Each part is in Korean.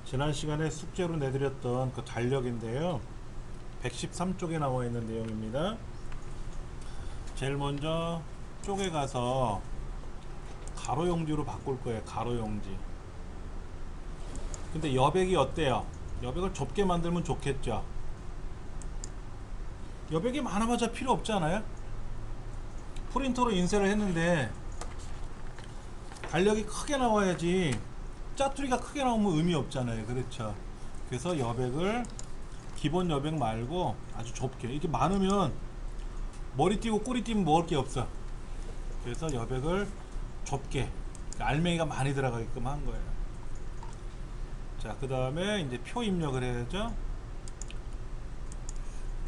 지난 시간에 숙제로 내드렸던 그 달력인데요. 113쪽에 나와 있는 내용입니다. 제일 먼저 쪽에 가서 가로용지로 바꿀 거예요. 가로용지. 근데 여백이 어때요? 여백을 좁게 만들면 좋겠죠. 여백이 많아봤자 필요 없잖아요. 프린터로 인쇄를 했는데 달력이 크게 나와야지, 짜투리가 크게 나오면 의미 없잖아요. 그렇죠. 그래서 여백을 기본 여백 말고 아주 좁게, 이렇게 많으면 머리 띄고 꼬리 띄면 먹을 게 없어. 그래서 여백을 좁게, 알맹이가 많이 들어가게끔 한 거예요. 자, 그 다음에 이제 표 입력을 해야죠.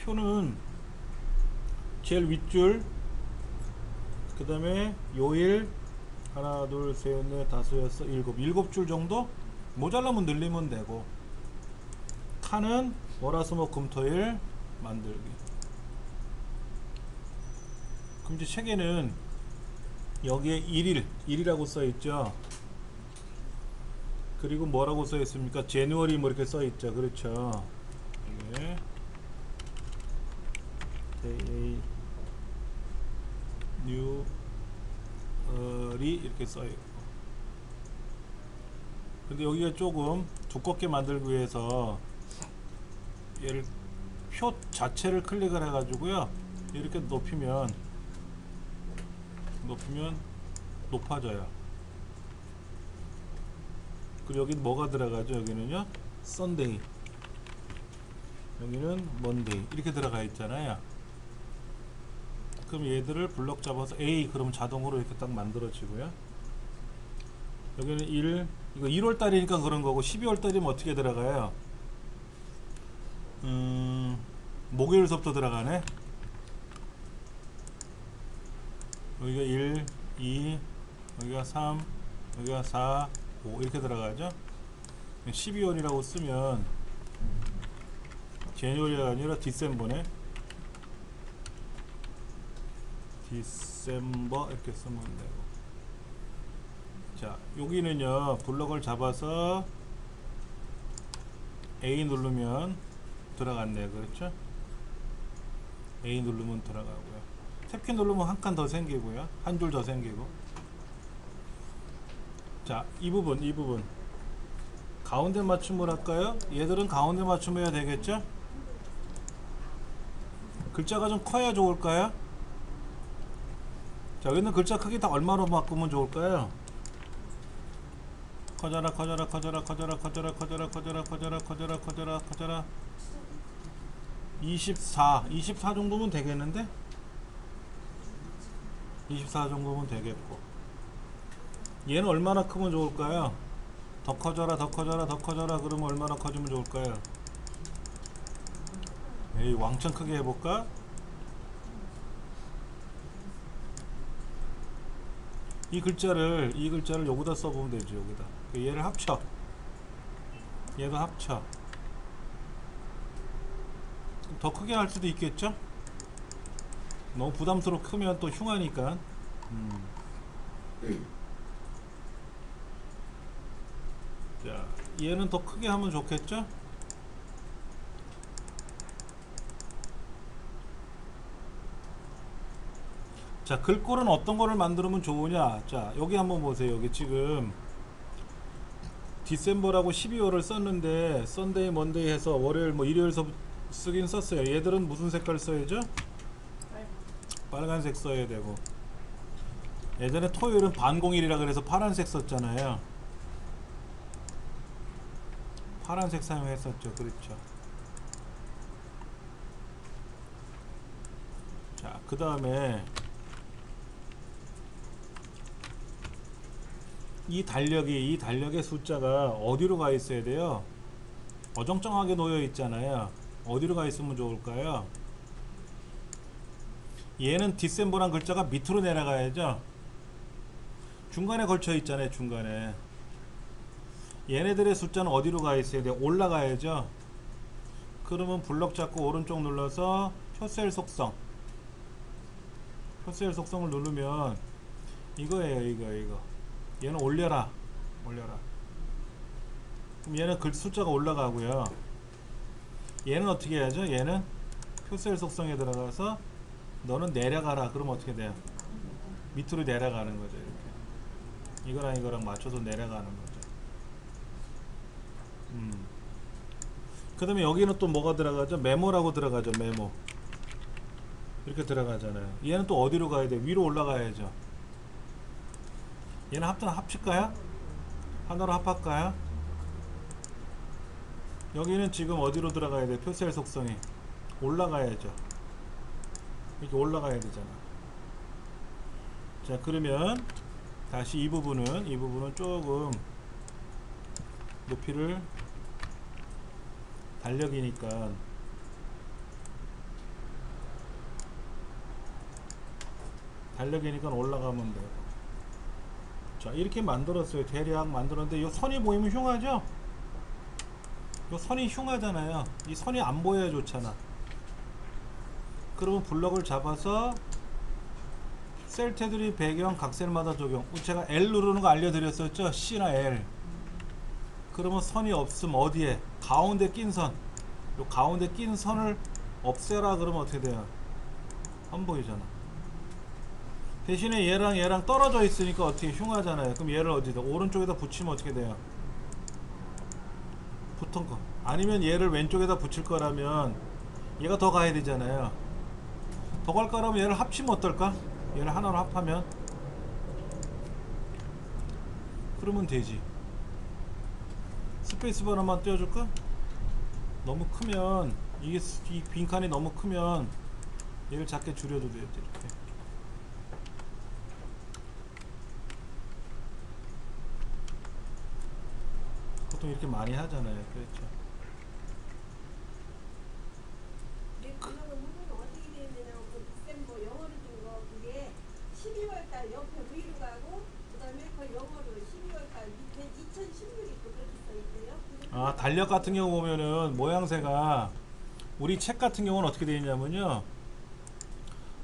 표는 제일 윗줄, 그 다음에 요일 하나 둘셋넷 다섯 여섯 일곱 줄 정도, 모자라면 늘리면 되고, 칸은 월화수목금토일 만들기. 그럼 이제 책에는 여기에 1일이라고 써있죠. 그리고 뭐라고 써있습니까? 제뉴얼이 뭐 이렇게 써있죠. 그렇죠. 이게 데이 뉴얼이 이렇게 써있고, 근데 여기가 조금 두껍게 만들기 위해서 얘를 표 자체를 클릭을 해 가지고요, 이렇게 높이면 높아져요. 그리고 여기 뭐가 들어가죠? 여기는요 썬데이, 여기는 먼데이 이렇게 들어가 있잖아요. 그럼 얘들을 블럭 잡아서 A, 그러면 자동으로 이렇게 딱 만들어지고요. 여기는 1, 이거 1월달이니까 그런 거고, 12월달이면 어떻게 들어가요? 목요일서부터 들어가네. 여기가 1, 2, 여기가 3, 여기가 4, 5 이렇게 들어가죠. 12월이라고 쓰면 제뉴얼이 아니라 디셈버네. 디셈버 이렇게 쓰면 되고. 자, 여기는요 블럭을 잡아서 A 누르면 들어갔네요. 그렇죠? A 누르면 들어가고요. 탭키 누르면 한 칸 더 생기고요, 한 줄 더 생기고. 자, 이 부분 가운데 맞춤을 할까요? 얘들은 가운데 맞춤해야 되겠죠? 글자가 좀 커야 좋을까요? 자, 여기는 글자 크기 다 얼마로 바꾸면 좋을까요? 커져라 24 정도면 되겠는데? 24 정도면 되겠고, 얘는 얼마나 크면 좋을까요? 더 커져라 그러면 얼마나 커지면 좋을까요? 에이, 왕창 크게 해볼까? 이 글자를 여기다 써보면 되죠. 여기다 얘를 합쳐, 얘도 합쳐. 더 크게 할 수도 있겠죠? 너무 부담스럽게 크면 또 흉하니까. 자, 얘는 더 크게 하면 좋겠죠? 자, 글꼴은 어떤 거를 만들면 좋으냐? 자, 여기 한번 보세요. 여기 지금 디셈버라고 12월을 썼는데 썬데이, 먼데이 해서 월요일 뭐 일요일서 쓰긴 썼어요. 얘들은 무슨 색깔 써야죠? 빨간색 써야 되고, 예전에 토요일은 반공일이라 그래서 파란색 썼잖아요. 파란색 사용했었죠. 그렇죠. 자, 그 다음에 이 달력의 숫자가 어디로 가 있어야 돼요? 어정쩡하게 놓여 있잖아요. 어디로 가 있으면 좋을까요? 얘는 디셈버란 글자가 밑으로 내려가야죠. 중간에 걸쳐 있잖아요. 중간에. 얘네들의 숫자는 어디로 가 있어야 돼요? 올라가야죠. 그러면 블럭 잡고 오른쪽 눌러서 표셀 속성을 누르면 이거예요. 이거 얘는 올려라. 그럼 얘는 글 숫자가 올라가고요. 얘는 어떻게 해야죠? 얘는 표셀 속성에 들어가서 너는 내려가라. 그러면 어떻게 돼요? 밑으로 내려가는 거죠. 이렇게 이거랑 이거랑 맞춰서 내려가는 거죠. 그 다음에 여기는 또 뭐가 들어가죠? 메모라고 들어가죠. 메모 이렇게 들어가잖아요. 얘는 또 어디로 가야 돼? 위로 올라가야죠. 얘는 합칠까요? 하나로 합할까요? 여기는 지금 어디로 들어가야 돼? 표셀 속성이 올라가야죠. 이렇게 올라가야 되잖아. 자, 그러면 다시 이 부분은 조금 높이를 달력이니까 올라가면 돼요. 자, 이렇게 만들었어요. 대략 만들었는데 이 선이 보이면 흉하죠? 이 선이 흉하잖아요. 이 선이 안 보여야 좋잖아. 그러면 블럭을 잡아서 셀 테두리 배경 각 셀마다 적용. 제가 L 누르는 거 알려드렸었죠? C나 L. 그러면 선이 없으면 어디에? 가운데 낀 선. 요 가운데 낀 선을 없애라. 그러면 어떻게 돼요? 안 보이잖아. 대신에 얘랑 떨어져 있으니까 어떻게 흉하잖아요. 그럼 얘를 어디다? 오른쪽에다 붙이면 어떻게 돼요? 붙은 거. 아니면 얘를 왼쪽에다 붙일 거라면 얘가 더 가야 되잖아요. 더 갈 거라면 얘를 합치면 어떨까? 얘를 하나로 합하면 그러면 되지. 스페이스바 하나만 띄워줄까? 너무 크면 이 빈칸이 너무 크면 얘를 작게 줄여도 돼요. 이렇게. 보통 이렇게 많이 하잖아요. 그렇죠. 어떻게 되냐면 그 디셈버 영어로 준 거 그게 12월달 옆에 위로 가고 그다음에 그 영어로 12월달 밑에 2016이 또 그렇게 써 있대요. 아, 달력 같은 경우 보면은 모양새가 우리 책 같은 경우는 어떻게 되어 있냐면요.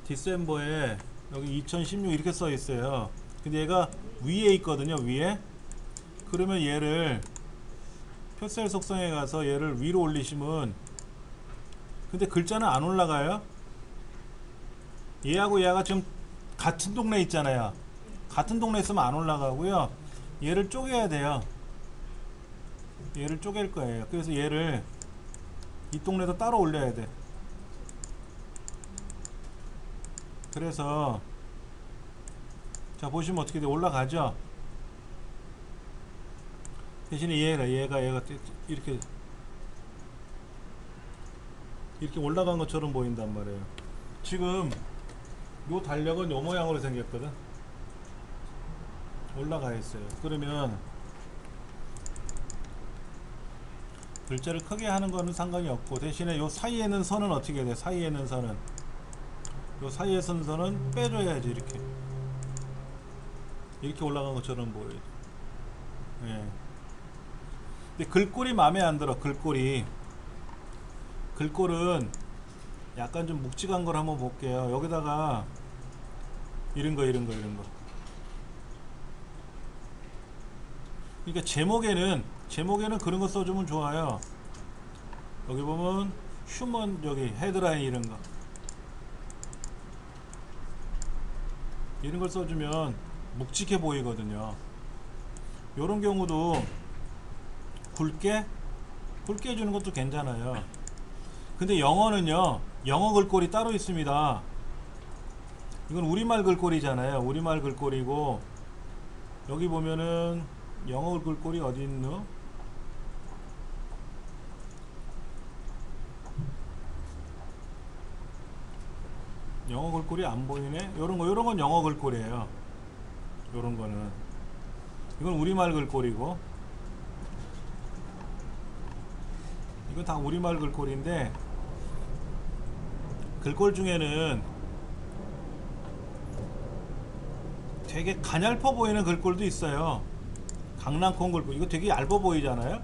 디셈버에 여기 2016 이렇게 써 있어요. 근데 얘가 위에 있거든요. 위에. 그러면 얘를 표셀 속성에 가서 얘를 위로 올리시면 근데 글자는 안 올라가요. 얘하고 얘가 지금 같은 동네 있잖아요. 같은 동네 있으면 안 올라가고요. 얘를 쪼개야 돼요. 얘를 쪼갤 거예요. 그래서 얘를 이 동네에다 따로 올려야 돼. 그래서 자, 보시면 어떻게 돼? 올라가죠? 대신에 얘가 이렇게 올라간 것처럼 보인단 말이에요. 지금 요 달력은 요 모양으로 생겼거든. 올라가 있어요. 그러면 글자를 크게 하는 거는 상관이 없고 대신에 요 사이에 있는 선은 어떻게 돼? 사이에 있는 선은 요 사이에 있는 선은 빼줘야지. 이렇게 올라간 것처럼 보여요. 예. 근데 글꼴이 마음에 안 들어. 글꼴은 약간 좀 묵직한 걸 한번 볼게요. 여기다가 이런 거. 그러니까 제목에는 그런 거 써주면 좋아요. 여기 보면 휴먼 여기 헤드라인 이런 걸 써주면 묵직해 보이거든요. 요런 경우도 굵게 해주는 것도 괜찮아요. 근데 영어는요, 영어 글꼴이 따로 있습니다. 이건 우리말 글꼴이잖아요. 우리말 글꼴이고 여기 보면은 영어 글꼴이 어디 있노? 영어 글꼴이 안 보이네. 요런 건 영어 글꼴이에요. 요런 거는 이건 우리말 글꼴이고 이건 다 우리말 글꼴인데 글꼴 중에는 되게 가냘퍼 보이는 글꼴도 있어요. 강낭콩 글꼴 이거 되게 얇아 보이잖아요.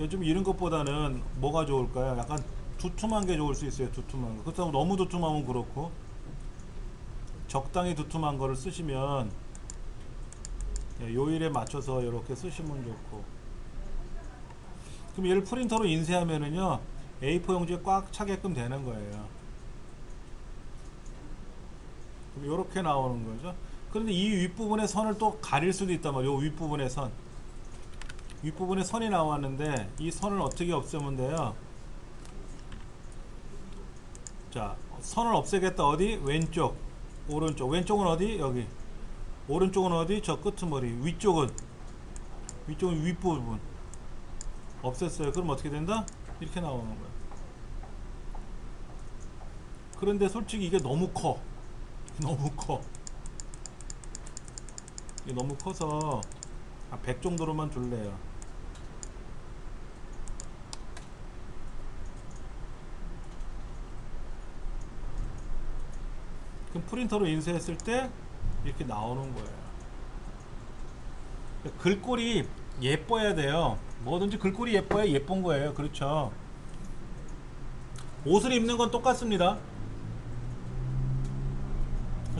좀 이런 것보다는 뭐가 좋을까요? 약간 두툼한 게 좋을 수 있어요. 두툼한 거. 그렇다고 너무 두툼하면 그렇고 적당히 두툼한 거를 쓰시면 요일에 맞춰서 이렇게 쓰시면 좋고 그럼 얘를 프린터로 인쇄하면은요 A4 용지에 꽉 차게끔 되는 거예요. 그럼 이렇게 나오는 거죠. 그런데 이 윗부분의 선을 또 가릴 수도 있단 말이에요. 요 윗부분의 선, 윗부분에 선이 나왔는데 이 선을 어떻게 없애면 돼요? 자, 선을 없애겠다. 어디? 왼쪽, 오른쪽. 왼쪽은 어디? 여기. 오른쪽은 어디? 저 끄트머리. 위쪽은 윗부분 없앴어요. 그럼 어떻게 된다? 이렇게 나오는 거야. 그런데 솔직히 이게 너무 커. 너무 커. 이게 너무 커서 100 정도로만 줄래요. 그럼 프린터로 인쇄했을 때 이렇게 나오는 거예요. 글꼴이 예뻐야 돼요. 뭐든지 글꼴이 예뻐야 예쁜 거예요. 그렇죠. 옷을 입는 건 똑같습니다.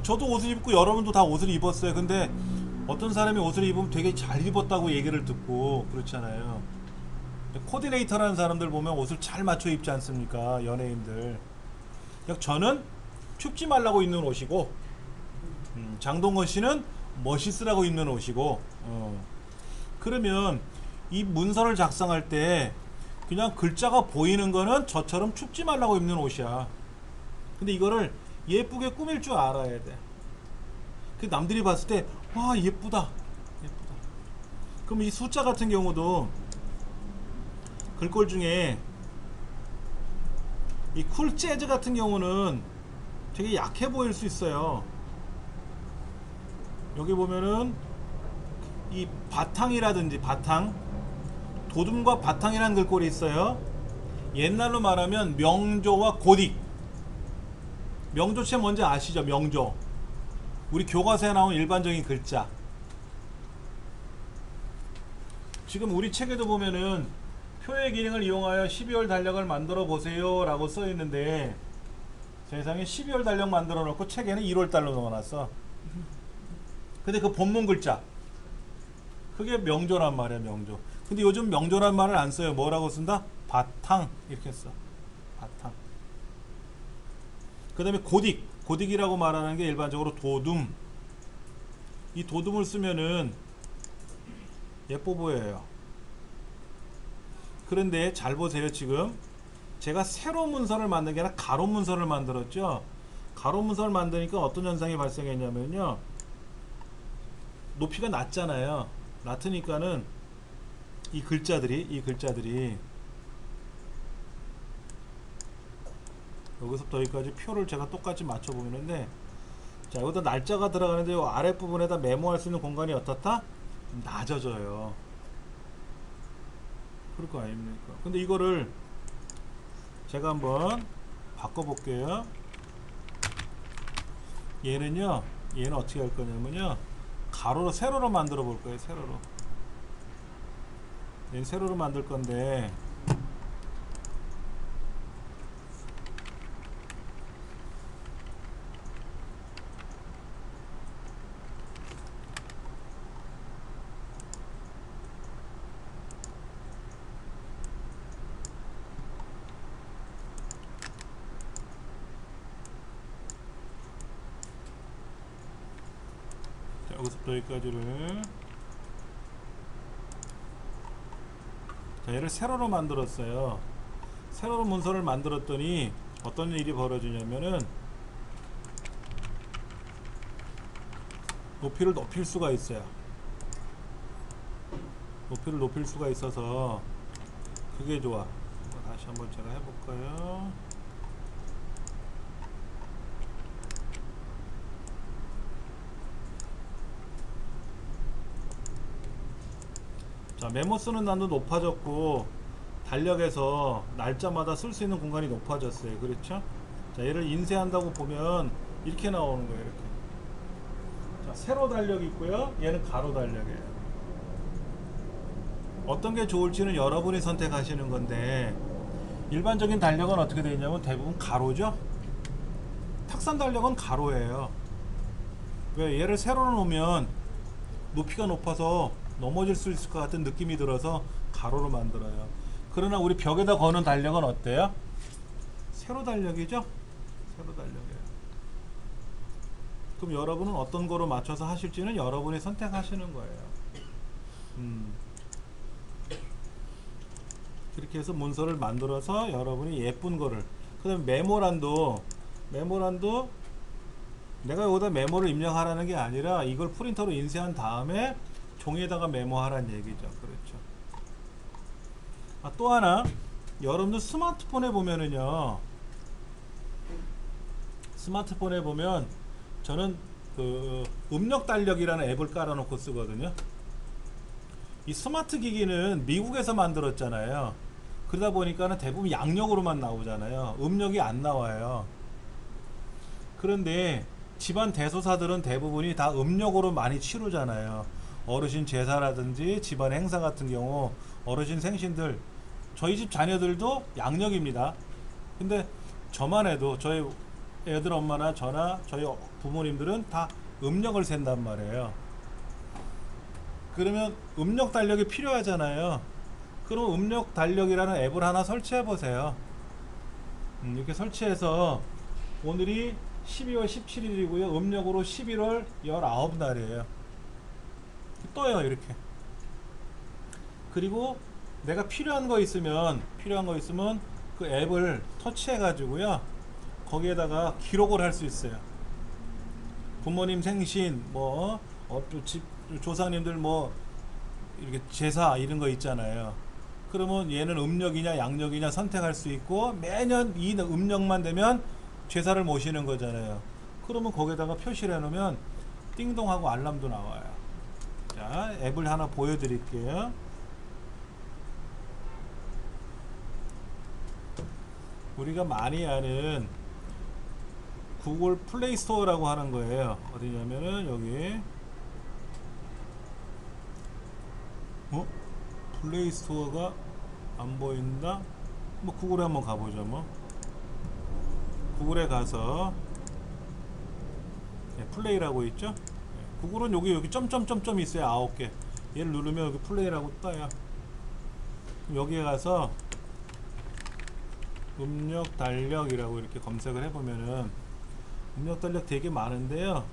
저도 옷을 입고 여러분도 다 옷을 입었어요. 근데 어떤 사람이 옷을 입으면 되게 잘 입었다고 얘기를 듣고 그렇잖아요. 코디네이터라는 사람들 보면 옷을 잘 맞춰 입지 않습니까? 연예인들. 저는 춥지 말라고 입는 옷이고, 장동건 씨는 멋있으라고 입는 옷이고, 그러면 이 문서를 작성할 때 그냥 글자가 보이는 거는 저처럼 춥지 말라고 입는 옷이야. 근데 이거를 예쁘게 꾸밀 줄 알아야 돼. 그 남들이 봤을 때 와 예쁘다, 예쁘다. 그럼 이 숫자 같은 경우도 글꼴 중에 이 쿨 재즈 같은 경우는 되게 약해 보일 수 있어요. 여기 보면은 이 바탕이라든지 바탕, 도둠과 바탕이라는 글꼴이 있어요. 옛날로 말하면 명조와 고딕. 명조체 뭔지 아시죠? 명조. 우리 교과서에 나온 일반적인 글자. 지금 우리 책에도 보면은 표의 기능을 이용하여 12월 달력을 만들어 보세요 라고 써 있는데, 세상에 12월 달력 만들어 놓고 책에는 1월 달로 넣어놨어. 근데 그 본문 글자 그게 명조란 말이야. 명조. 근데 요즘 명조란 말을 안 써요. 뭐라고 쓴다? 바탕 이렇게 써. 바탕. 그 다음에 고딕. 고딕이라고 말하는 게 일반적으로 도둠. 이 도둠을 쓰면은 예뻐 보여요. 그런데 잘 보세요. 지금 제가 세로 문서를 만든 게 아니라 가로 문서를 만들었죠. 가로 문서를 만드니까 어떤 현상이 발생했냐면요, 높이가 낮잖아요. 낮으니까는 이 글자들이 여기서부터 여기까지 표를 제가 똑같이 맞춰 보이는데, 자 여기다 날짜가 들어가는데 요 아랫부분에다 메모할 수 있는 공간이 어떻다? 낮아져요. 그럴 거 아닙니까? 근데 이거를 제가 한번 바꿔 볼게요. 얘는 어떻게 할 거냐면요, 가로로 세로로 만들어 볼 거예요. 세로로. 얘는 세로로 만들 건데, 여기서부터 여기까지를, 자 얘를 세로로 만들었어요. 세로로 문서를 만들었더니 어떤 일이 벌어지냐면은 높이를 높일 수가 있어요. 높이를 높일 수가 있어서 그게 좋아. 다시 한번 제가 해볼까요? 자 메모 쓰는 난도 높아졌고, 달력에서 날짜마다 쓸 수 있는 공간이 높아졌어요. 그렇죠? 자 얘를 인쇄한다고 보면 이렇게 나오는 거예요. 이렇게. 자 세로 달력이 있고요, 얘는 가로 달력이에요. 어떤 게 좋을지는 여러분이 선택하시는 건데, 일반적인 달력은 어떻게 되어 있냐면 대부분 가로죠. 탁산 달력은 가로예요. 왜? 얘를 세로로 놓으면 높이가 높아서 넘어질 수 있을 것 같은 느낌이 들어서 가로로 만들어요. 그러나 우리 벽에다 거는 달력은 어때요? 세로 달력이죠? 세로 달력이에요. 그럼 여러분은 어떤 거로 맞춰서 하실지는 여러분이 선택하시는 거예요. 그렇게 해서 문서를 만들어서 여러분이 예쁜 거를, 그 다음에 메모란도 내가 여기다 메모를 입력하라는 게 아니라 이걸 프린터로 인쇄한 다음에 종이에다가 메모하라는 얘기죠. 그렇죠. 또 하나, 여러분들 스마트폰에 보면은요, 스마트폰에 보면 저는 그 음력 달력이라는 앱을 깔아놓고 쓰거든요. 이 스마트 기기는 미국에서 만들었잖아요. 그러다 보니까는 대부분 양력으로만 나오잖아요. 음력이 안 나와요. 그런데 집안 대소사들은 대부분이 다 음력으로 많이 치르잖아요. 어르신 제사라든지 집안 행사 같은 경우, 어르신 생신들, 저희 집 자녀들도 양력입니다. 근데 저만 해도 저희 애들 엄마나 저나 저희 부모님들은 다 음력을 센단 말이에요. 그러면 음력 달력이 필요하잖아요. 그럼 음력 달력이라는 앱을 하나 설치해 보세요. 이렇게 설치해서 오늘이 12월 17일이고요. 음력으로 11월 19날이에요. 떠요, 이렇게. 그리고 내가 필요한 거 있으면 그 앱을 터치해 가지고요. 거기에다가 기록을 할 수 있어요. 부모님 생신, 집 조상님들 이렇게 제사 이런 거 있잖아요. 그러면 얘는 음력이냐 양력이냐 선택할 수 있고, 매년 이 음력만 되면 제사를 모시는 거잖아요. 그러면 거기다가 표시를 해놓으면 띵동하고 알람도 나와요. 자, 앱을 하나 보여드릴게요. 우리가 많이 아는 구글 플레이 스토어라고 하는 거예요. 어디냐면은 여기 플레이 스토어가 안 보인다? 구글에 한번 가보죠. 구글에 가서 플레이라고 있죠? 구글은 여기 점점점점 있어요. 9개. 얘를 누르면 여기 플레이라고 떠요. 여기에 가서 음력 달력이라고 이렇게 검색을 해보면은 음력 달력 되게 많은데요.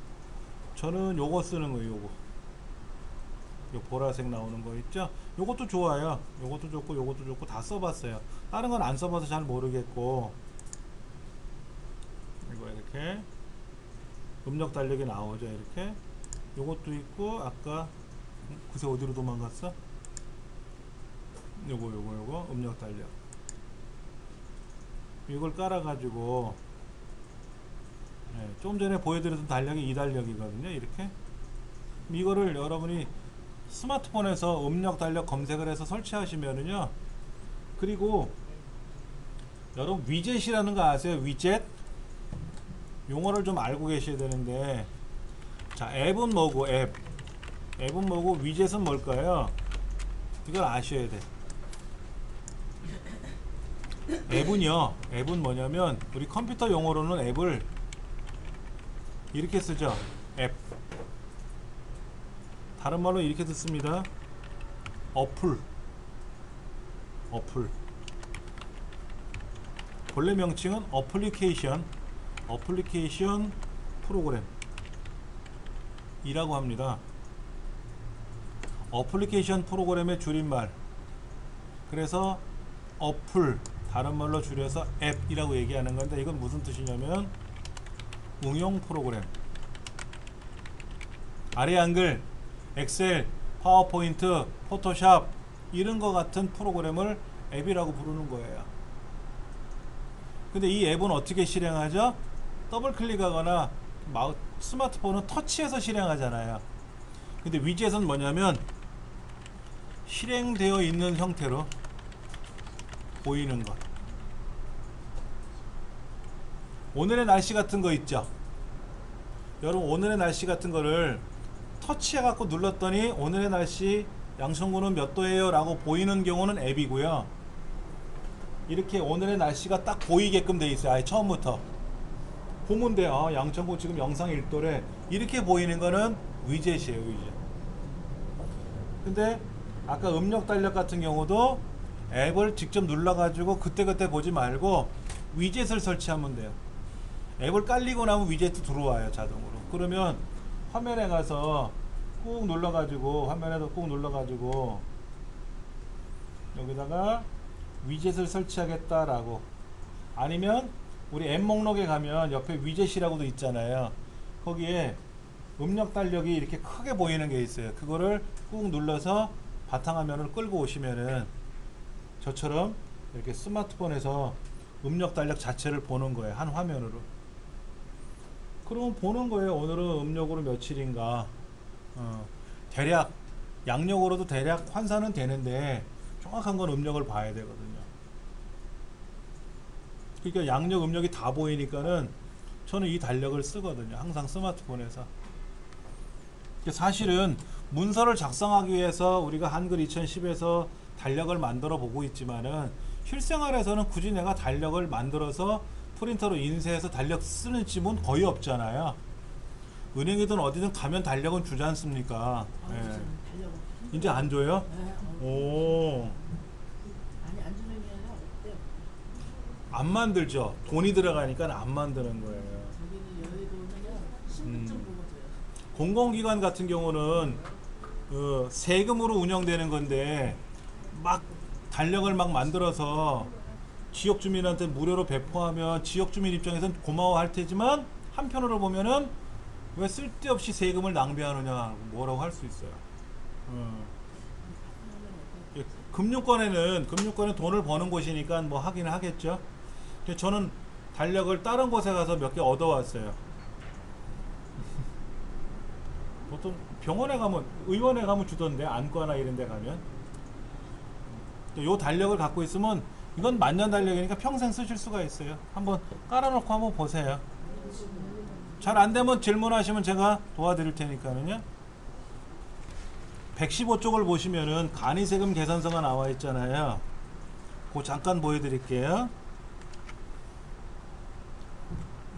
저는 요거 쓰는 거예요. 요 보라색 나오는 거 있죠? 요것도 좋아요. 요것도 좋고 다 써봤어요. 다른 건 안 써봐서 잘 모르겠고, 이거 이렇게 음력 달력이 나오죠. 이렇게 요것도 있고, 아까 그새 어디로 도망갔어? 요거 음력 달력, 이걸 깔아가지고 좀 전에 보여드렸던 달력이 이 달력이거든요. 이렇게 이거를 여러분이 스마트폰에서 음력 달력 검색을 해서 설치하시면은요, 그리고 여러분 위젯이라는 거 아세요? 위젯? 용어를 좀 알고 계셔야 되는데, 자, 앱은 뭐고, 앱은 뭐고, 위젯은 뭘까요? 이걸 아셔야 돼. 앱은 뭐냐면, 우리 컴퓨터 용어로는 앱을 이렇게 쓰죠. 앱. 다른 말로 이렇게 듣습니다. 어플. 본래 명칭은 어플리케이션 프로그램 이라고 합니다. 어플리케이션 프로그램의 줄임말. 그래서 어플, 다른 말로 줄여서 앱이라고 얘기하는 건데, 이건 무슨 뜻이냐면 응용 프로그램. 아래 한글, 엑셀, 파워포인트, 포토샵 이런 거 같은 프로그램을 앱이라고 부르는 거예요. 근데 이 앱은 어떻게 실행하죠? 더블 클릭하거나 스마트폰은 터치해서 실행하잖아요. 근데 위젯은 뭐냐면 실행되어 있는 형태로 보이는 것. 오늘의 날씨 같은 거 있죠? 여러분, 오늘의 날씨 같은 거를 터치해 갖고 눌렀더니 오늘의 날씨 양천구는 몇 도예요 라고 보이는 경우는 앱이고요. 이렇게 오늘의 날씨가 딱 보이게끔 돼 있어요. 아예 처음부터 보면 돼요. 양천구 지금 영상 1도래 이렇게 보이는 거는 위젯이에요. 위젯. 근데 아까 음력 달력 같은 경우도 앱을 직접 눌러가지고 그때그때 보지 말고 위젯을 설치하면 돼요. 앱을 깔리고 나면 위젯도 들어와요, 자동으로. 그러면 화면에 가서 꾹 눌러가지고, 화면에도 꾹 눌러가지고 여기다가 위젯을 설치하겠다라고, 아니면 우리 앱 목록에 가면 옆에 위젯이라고도 있잖아요. 거기에 음력 달력이 이렇게 크게 보이는 게 있어요. 그거를 꾹 눌러서 바탕화면을 끌고 오시면은 저처럼 이렇게 스마트폰에서 음력 달력 자체를 보는 거예요. 한 화면으로. 그러면 보는 거예요. 오늘은 음력으로 며칠인가. 대략 양력으로도 대략 환산은 되는데 정확한 건 음력을 봐야 되거든요. 그러니까 양력 음력이 다 보이니까는 저는 이 달력을 쓰거든요. 항상 스마트폰에서. 사실은 문서를 작성하기 위해서 우리가 한글 2010에서 달력을 만들어 보고 있지만은 실생활에서는 굳이 내가 달력을 만들어서 프린터로 인쇄해서 달력 쓰는 집은 거의 없잖아요. 은행이든 어디든 가면 달력은 주지 않습니까? 예. 이제 안 줘요? 오. 아니 안 주는 게 아니라 없대요. 안 만들죠. 돈이 들어가니까 안 만드는 거예요. 저기는 여의도는 신분증 보고 줘요. 공공기관 같은 경우는 세금으로 운영되는 건데 막 달력을 막 만들어서 지역 주민한테 무료로 배포하면 지역 주민 입장에선 고마워할 테지만 한편으로 보면은 왜 쓸데없이 세금을 낭비하느냐 뭐라고 할 수 있어요. 금융권은 돈을 버는 곳이니까 뭐 하기는 하겠죠. 근데 저는 달력을 다른 곳에 가서 몇 개 얻어왔어요. 보통 병원에 가면, 의원에 가면 주던데, 안과나 이런 데 가면. 요 달력을 갖고 있으면 이건 만년 달력이니까 평생 쓰실 수가 있어요. 한번 깔아놓고 한번 보세요. 잘 안되면 질문하시면 제가 도와드릴 테니까는요. 115쪽을 보시면은 간이세금 계산서가 나와 있잖아요. 그거 잠깐 보여드릴게요.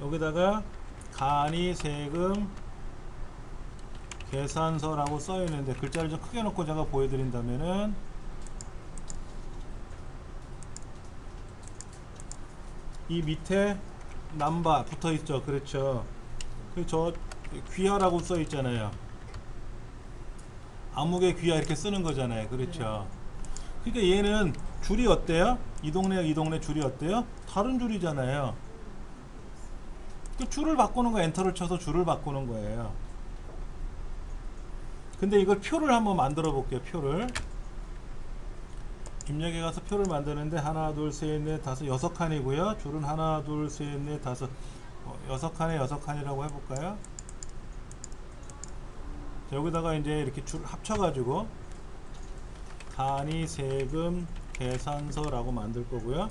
여기다가 간이세금 계산서라고 써 있는데 글자를 좀 크게 놓고 제가 보여드린다면은 이 밑에 남바 붙어 있죠. 그렇죠. 저 귀하라고 써 있잖아요. 암흑의 귀하 이렇게 쓰는 거잖아요. 그렇죠. 그러니까 얘는 줄이 어때요? 이 동네 줄이 어때요? 다른 줄이잖아요. 그 줄을 바꾸는 거, 엔터를 쳐서 줄을 바꾸는 거예요. 근데 이걸 표를 한번 만들어 볼게요. 표를 입력에 가서 표를 만드는데 하나 둘 셋 넷 다섯 6칸이고요. 줄은 하나 둘 셋 넷 다섯 6칸에 6칸이라고 해볼까요? 자, 여기다가 이제 이렇게 줄 합쳐가지고 간이세금 계산서라고 만들 거고요.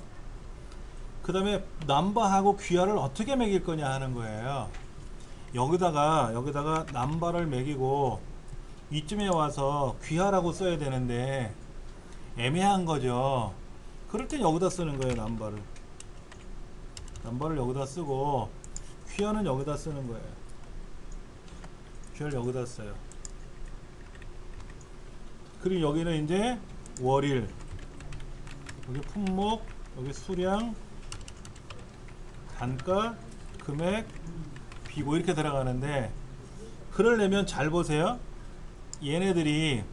그 다음에 남바하고 귀하를 어떻게 매길 거냐 하는 거예요. 여기다가 남바를 매기고 이쯤에 와서 귀하라고 써야 되는데 애매한 거죠. 그럴 땐 여기다 쓰는 거예요. 남바를 여기다 쓰고 귀하는 여기다 쓰는 거예요. 귀하를 여기다 써요. 그리고 여기는 이제 월일, 여기 품목, 여기 수량, 단가, 금액, 비고 이렇게 들어가는데, 그러려면 잘 보세요. 얘네들이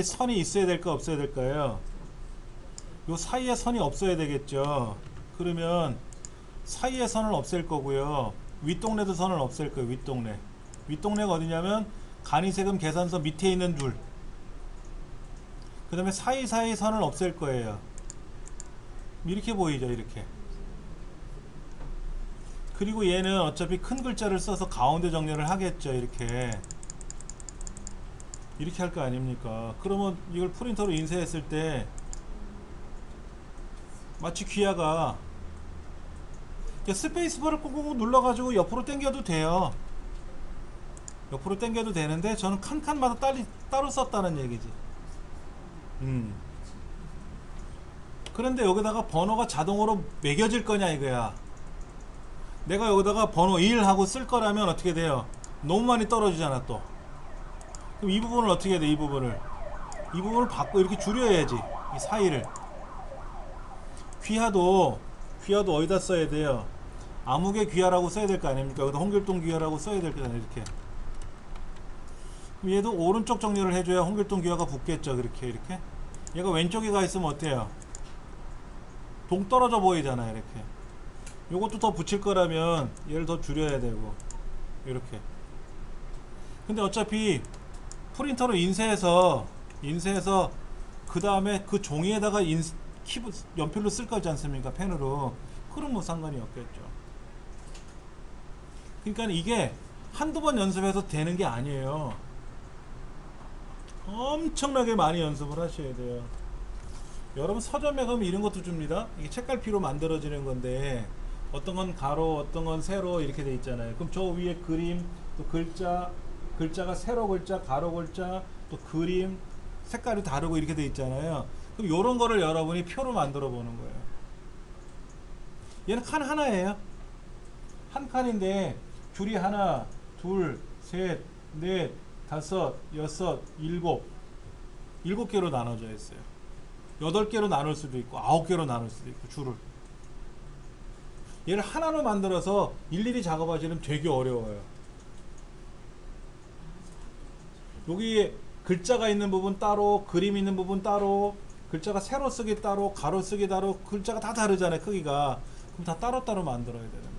선이 있어야 될까 없어야 될까요? 요 사이에 선이 없어야 되겠죠. 그러면 사이에 선을 없앨 거고요. 윗동네도 선을 없앨 거예요. 윗동네가 어디냐면 간이세금 계산서 밑에 있는 줄, 그 다음에 사이사이 선을 없앨 거예요. 이렇게 보이죠. 이렇게. 그리고 얘는 어차피 큰 글자를 써서 가운데 정렬을 하겠죠. 이렇게 할 거 아닙니까? 그러면 이걸 프린터로 인쇄했을 때 마치 귀하가 스페이스바를 꾹꾹 눌러가지고 옆으로 당겨도 돼요. 옆으로 당겨도 되는데 저는 칸칸마다 따로 썼다는 얘기지. 그런데 여기다가 번호가 자동으로 매겨질 거냐 이거야. 내가 여기다가 번호 1 하고 쓸 거라면 어떻게 돼요? 너무 많이 떨어지잖아 또. 그럼 이 부분을 어떻게 해야 돼? 이 부분을 이 부분을 받고 이렇게 줄여야지. 이 사이를. 귀하도 어디다 써야 돼요? 암흑의 귀하라고 써야 될 거 아닙니까? 여기다 홍길동 귀하라고 써야 될 거잖아요. 이렇게. 그럼 얘도 오른쪽 정렬을 해줘야 홍길동 귀하가 붙겠죠. 이렇게. 얘가 왼쪽에 가 있으면 어때요? 동떨어져 보이잖아요. 이렇게. 요것도 더 붙일 거라면 얘를 더 줄여야 되고 이렇게. 근데 어차피 프린터로 인쇄해서 그 다음에 그 종이에다가 키보드 연필로 쓸 거지 않습니까? 펜으로. 그럼 뭐 상관이 없겠죠. 그러니까 이게 한두 번 연습해서 되는 게 아니에요. 엄청나게 많이 연습을 하셔야 돼요. 여러분 서점에 가면 이런 것도 줍니다. 이게 책갈피로 만들어지는 건데 어떤 건 가로, 어떤 건 세로 이렇게 돼 있잖아요. 그럼 저 위에 그림, 또 글자가 세로 글자, 가로 글자, 또 그림, 색깔이 다르고 이렇게 돼 있잖아요. 그럼 요런 거를 여러분이 표로 만들어 보는 거예요. 얘는 칸 하나예요. 한 칸인데 줄이 하나, 둘, 셋, 넷, 다섯, 여섯, 일곱 개로 나눠져 있어요. 8개로 나눌 수도 있고 9개로 나눌 수도 있고 줄을. 얘를 하나로 만들어서 일일이 작업하시면 되게 어려워요. 여기 글자가 있는 부분 따로, 그림 있는 부분 따로, 글자가 세로 쓰기 따로, 가로 쓰기 따로, 글자가 다 다르잖아요. 크기가. 그럼 다 따로따로 만들어야 되는 거예요.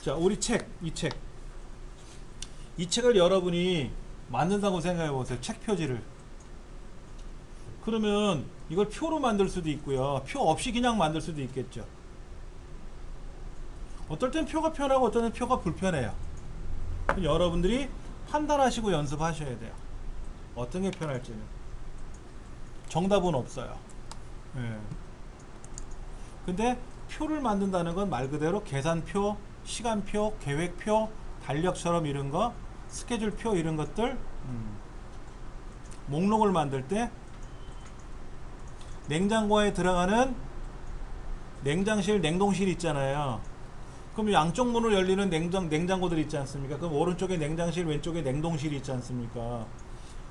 자, 우리 이 책을 여러분이 만든다고 생각해 보세요. 책 표지를. 그러면 이걸 표로 만들 수도 있고요. 표 없이 그냥 만들 수도 있겠죠. 어떨 땐 표가 편하고 어떨 땐 표가 불편해요. 여러분들이 판단하시고 연습하셔야 돼요. 어떤 게 편할지는. 정답은 없어요. 예. 근데 표를 만든다는 건 말 그대로 계산표, 시간표, 계획표, 달력처럼 이런 거, 스케줄표 이런 것들, 목록을 만들 때 냉장고에 들어가는 냉장실, 냉동실 있잖아요. 그럼 양쪽 문을 열리는 냉장고들 있지 않습니까? 그럼 오른쪽에 냉장실, 왼쪽에 냉동실이 있지 않습니까?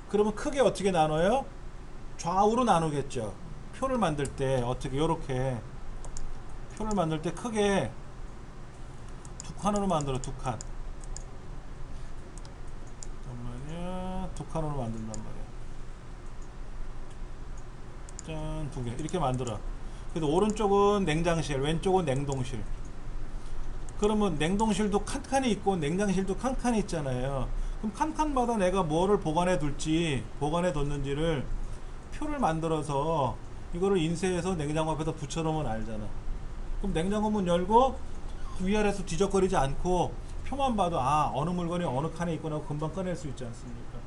그러면 크게 어떻게 나눠요? 좌우로 나누겠죠. 표를 만들 때 어떻게 요렇게 표를 만들 때 크게 두 칸으로 만들어. 두 칸. 잠깐만요. 두 칸으로 만든단 말이야. 짠, 두 개. 이렇게 만들어. 그래서 오른쪽은 냉장실, 왼쪽은 냉동실. 그러면 냉동실도 칸칸이 있고 냉장실도 칸칸이 있잖아요. 그럼 칸칸마다 내가 뭐를 보관해 뒀는지를 표를 만들어서 이거를 인쇄해서 냉장고 앞에다 붙여놓으면 알잖아. 그럼 냉장고 문 열고 위아래서 뒤적거리지 않고 표만 봐도 어느 물건이 어느 칸에 있구나 하고 금방 꺼낼 수 있지 않습니까?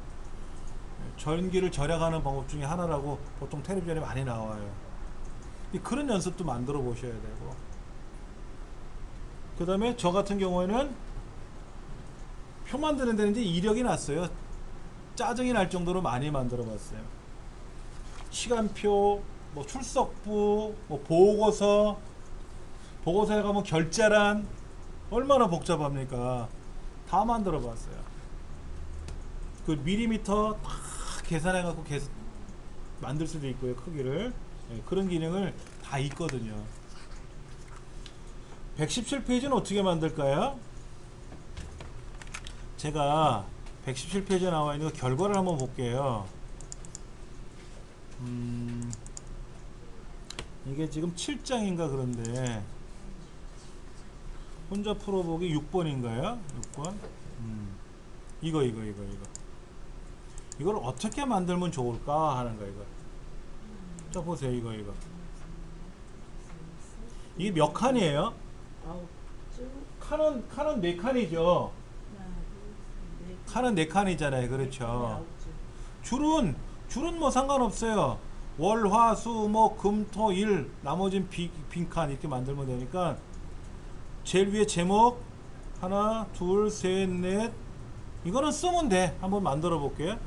전기를 절약하는 방법 중에 하나라고 보통 텔레비전에 많이 나와요. 그런 연습도 만들어 보셔야 되고, 그 다음에 저 같은 경우에는 표 만드는 데는 이제 이력이 났어요. 짜증이 날 정도로 많이 만들어 봤어요. 시간표, 뭐 출석부, 뭐 보고서에 가면 결제란, 얼마나 복잡합니까? 다 만들어 봤어요. 그 밀리미터 다 계산해 갖고 만들 수도 있고요. 크기를. 그런 기능을 다 있거든요. 117페이지는 어떻게 만들까요? 제가 117페이지에 나와 있는 거 결과를 한번 볼게요. 이게 지금 7장인가 그런데 혼자 풀어보기 6번인가요? 6번? 이걸 어떻게 만들면 좋을까 하는 거. 이거 자 보세요. 이거 이게 몇 칸이에요? 칸은 4칸이죠. 칸은 4칸이잖아요. 그렇죠. 줄은 뭐 상관없어요. 월, 화, 수, 목, 금, 토, 일, 나머진 빈칸 이렇게 만들면 되니까 제일 위에 제목 하나, 둘, 셋, 넷, 이거는 쓰면 돼. 한번 만들어 볼게요.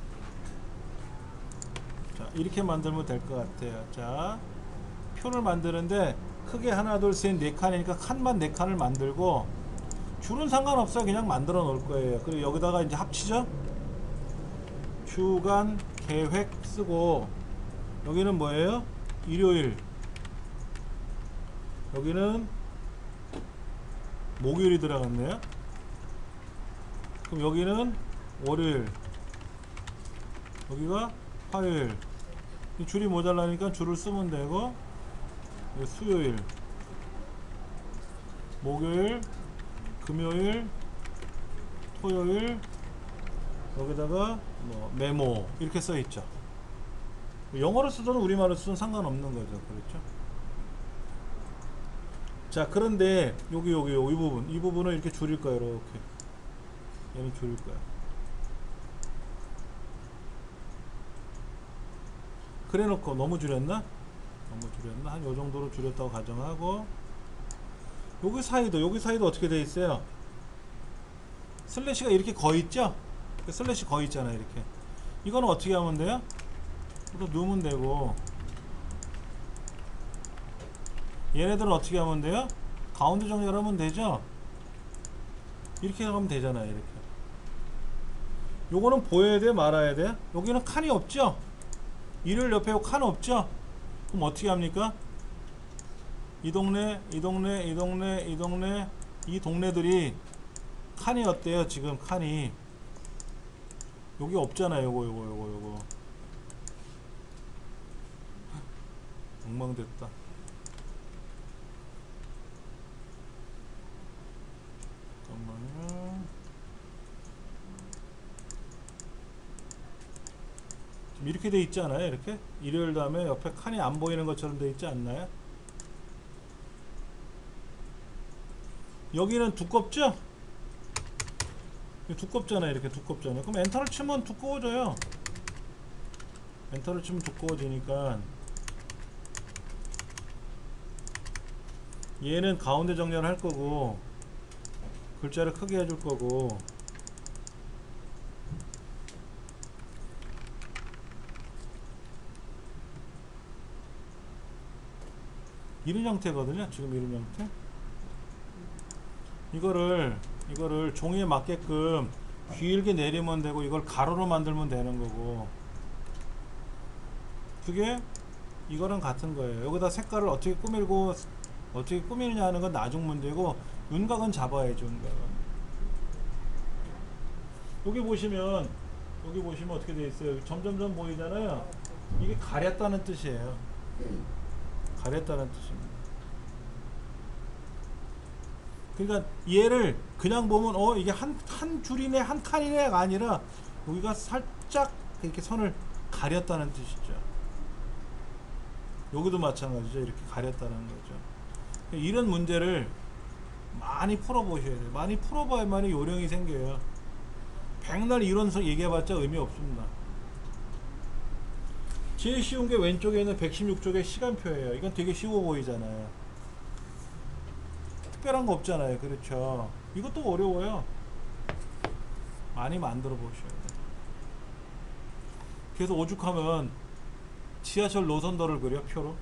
자, 이렇게 만들면 될 것 같아요. 자, 표를 만드는데 크게 하나, 둘, 셋, 4칸이니까 칸만 4칸을 만들고, 줄은 상관없어요. 그냥 만들어 놓을 거예요. 그리고 여기다가 이제 합치죠. 주간, 계획 쓰고 여기는 뭐예요? 일요일, 여기는 목요일이 들어갔네요. 그럼 여기는 월요일, 여기가 화요일. 이 줄이 모자라니까 줄을 쓰면 되고, 여기 수요일, 목요일, 금요일, 토요일, 여기다가 뭐 메모 이렇게 써 있죠. 영어로 쓰든 우리말로 쓰든 상관없는 거죠. 그렇죠? 자, 그런데 여기 이 부분을 이렇게 줄일 거예요. 이렇게 얘는 줄일 거야. 그래 놓고 너무 줄였나? 한 요 정도로 줄였다고 가정하고, 여기 사이도 어떻게 돼 있어요? 슬래시가 이렇게 거 있죠? 슬래시 거 있잖아요. 이렇게. 이거는 어떻게 하면 돼요? 또 넣으면 되고, 얘네들은 어떻게 하면 돼요? 가운데 정렬하면 되죠? 이렇게 하면 되잖아요. 이렇게. 요거는 보여야 돼, 말아야 돼? 여기는 칸이 없죠? 일요일 옆에 칸 없죠? 그럼 어떻게 합니까? 이 동네들이 칸이 어때요? 지금 칸이 여기 없잖아요. 요거 엉망됐다. 잠깐만요. 지금 이렇게 돼 있지 않아요? 이렇게 일요일 다음에 옆에 칸이 안 보이는 것처럼 돼 있지 않나요? 여기는 두껍죠? 두껍잖아요. 이렇게 두껍잖아요. 그럼 엔터를 치면 두꺼워져요. 엔터를 치면 두꺼워지니까 얘는 가운데 정렬할 거고, 글자를 크게 해줄 거고, 이런 형태거든요. 지금 이런 형태. 이거를 종이에 맞게끔 길게 내리면 되고, 이걸 가로로 만들면 되는 거고, 그게 이거랑 같은 거예요. 여기다 색깔을 어떻게 꾸미느냐 하는 건 나중 문제고, 윤곽은 잡아야죠. 윤곽은. 여기 보시면 어떻게 돼 있어요? 점점점 보이잖아요. 이게 가렸다는 뜻이에요. 가렸다는 뜻입니다. 그러니까 얘를 그냥 보면 이게 한 줄이네, 한 칸이네가 아니라 여기가 살짝 이렇게 선을 가렸다는 뜻이죠. 여기도 마찬가지죠. 이렇게 가렸다는 거죠. 이런 문제를 많이 풀어보셔야 돼요. 많이 풀어봐야만이 요령이 생겨요. 백날 이론서 얘기해봤자 의미 없습니다. 제일 쉬운 게 왼쪽에 있는 116쪽의 시간표예요. 이건 되게 쉬워 보이잖아요. 특별한 거 없잖아요. 그렇죠? 이것도 어려워요. 많이 만들어 보셔야 돼요. 그래서 오죽하면 지하철 노선도를 그려, 표로.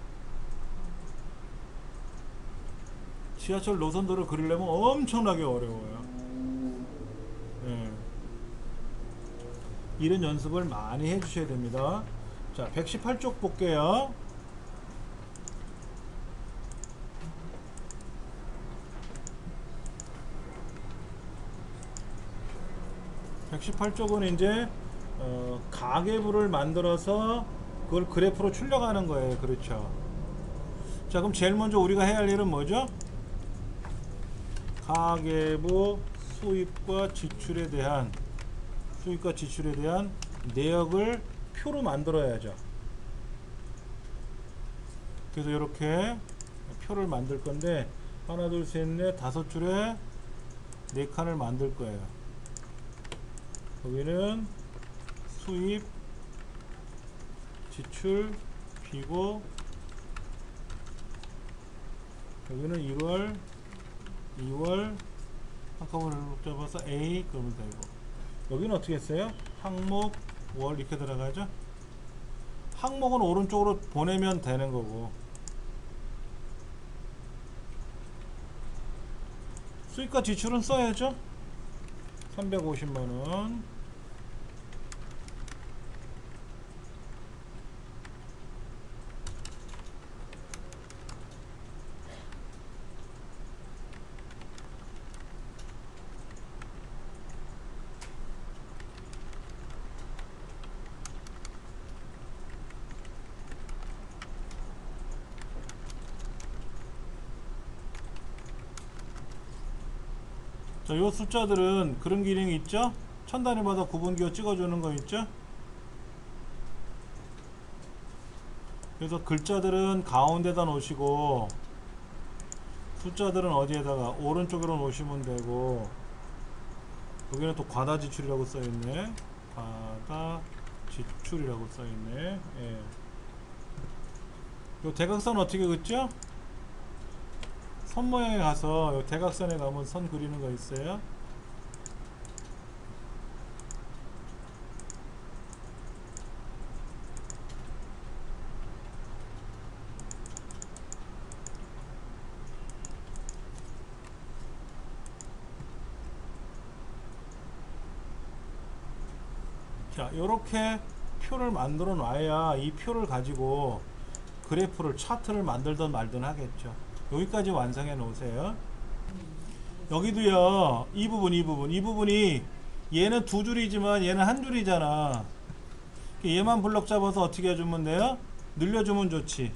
지하철 노선도를 그리려면 엄청나게 어려워요. 네. 이런 연습을 많이 해주셔야 됩니다. 자, 118쪽 볼게요. (118쪽은) 이제 가계부를 만들어서 그걸 그래프로 출력하는 거예요. 그렇죠? 자, 그럼 제일 먼저 우리가 해야 할 일은 뭐죠? 가계부 수입과 지출에 대한 내역을 표로 만들어야죠. 그래서 이렇게 표를 만들 건데, 하나 둘 셋 넷 다섯 줄에 4칸을 만들 거예요. 여기는 수입, 지출, 비고, 여기는 1월, 2월 한꺼번에 잡아서 A 그러면 되고, 여기는 어떻게 했어요? 항목, 월 이렇게 들어가죠. 항목은 오른쪽으로 보내면 되는 거고, 수입과 지출은 써야죠. 350만원 자, 요 숫자들은 그런 기능이 있죠? 천 단위마다 구분기호 찍어주는 거 있죠? 그래서 글자들은 가운데다 놓으시고 숫자들은 어디에다가 오른쪽으로 놓으시면 되고, 여기는 또 과다지출이라고 써있네. 과다지출이라고 써있네. 예. 요 대각선 어떻게 긋죠? 선 모양에 가서 요 대각선에 가면 선 그리는 거 있어요. 자, 요렇게 표를 만들어 놔야 이 표를 가지고 그래프를 차트를 만들든 말든 하겠죠. 여기까지 완성해 놓으세요. 여기도요, 이 부분이 얘는 두 줄이지만 얘는 한 줄이잖아. 얘만 블럭 잡아서 어떻게 해주면 돼요? 늘려주면 좋지.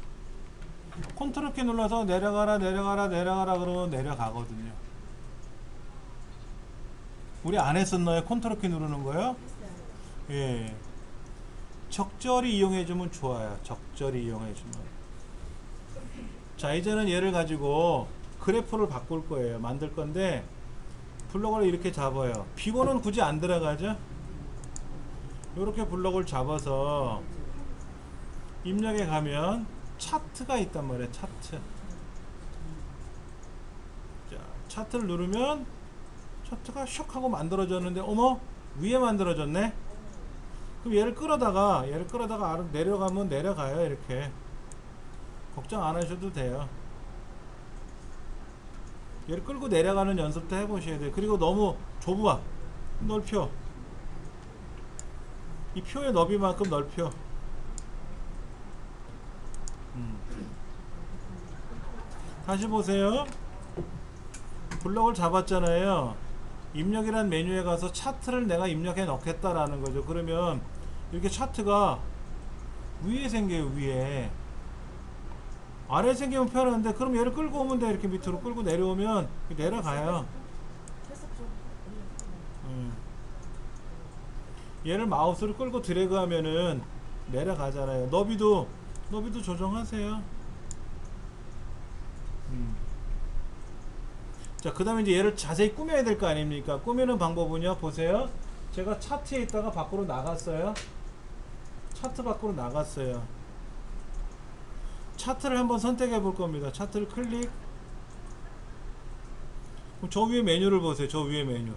컨트롤 키 눌러서 내려가라 그러면 내려가거든요. 우리 안 했었나요? 컨트롤 키 누르는 거요? 예. 적절히 이용해주면 좋아요. 적절히 이용해주면. 자, 이제는 얘를 가지고 그래프를 바꿀 거예요. 만들 건데 블럭을 이렇게 잡아요. 비고는 굳이 안 들어가죠. 이렇게 블럭을 잡아서 입력에 가면 차트가 있단 말이에요. 차트. 자, 차트를 누르면 차트가 슉 하고 만들어졌는데, 어머, 위에 만들어졌네. 그럼 얘를 끌어다가 아래 내려가면 내려가요. 이렇게 걱정 안 하셔도 돼요. 얘를 끌고 내려가는 연습도 해보셔야 돼요. 그리고 너무 좁아. 넓혀. 이 표의 너비만큼 넓혀. 다시 보세요. 블럭을 잡았잖아요. 입력이란 메뉴에 가서 차트를 내가 입력해 넣겠다라는 거죠. 그러면 이렇게 차트가 위에 생겨요. 위에. 아래에 생기면 편한데, 그럼 얘를 끌고 오면 돼. 이렇게 밑으로 끌고 내려오면 내려가요. 얘를 마우스를 끌고 드래그 하면은 내려가잖아요. 너비도 조정하세요. 자, 그 다음에 이제 얘를 자세히 꾸며야 될 거 아닙니까? 꾸미는 방법은요, 보세요. 제가 차트에 있다가 밖으로 나갔어요. 차트 밖으로 나갔어요. 차트를 한번 선택해 볼 겁니다. 차트를 클릭. 그럼 저 위에 메뉴를 보세요. 저 위에 메뉴.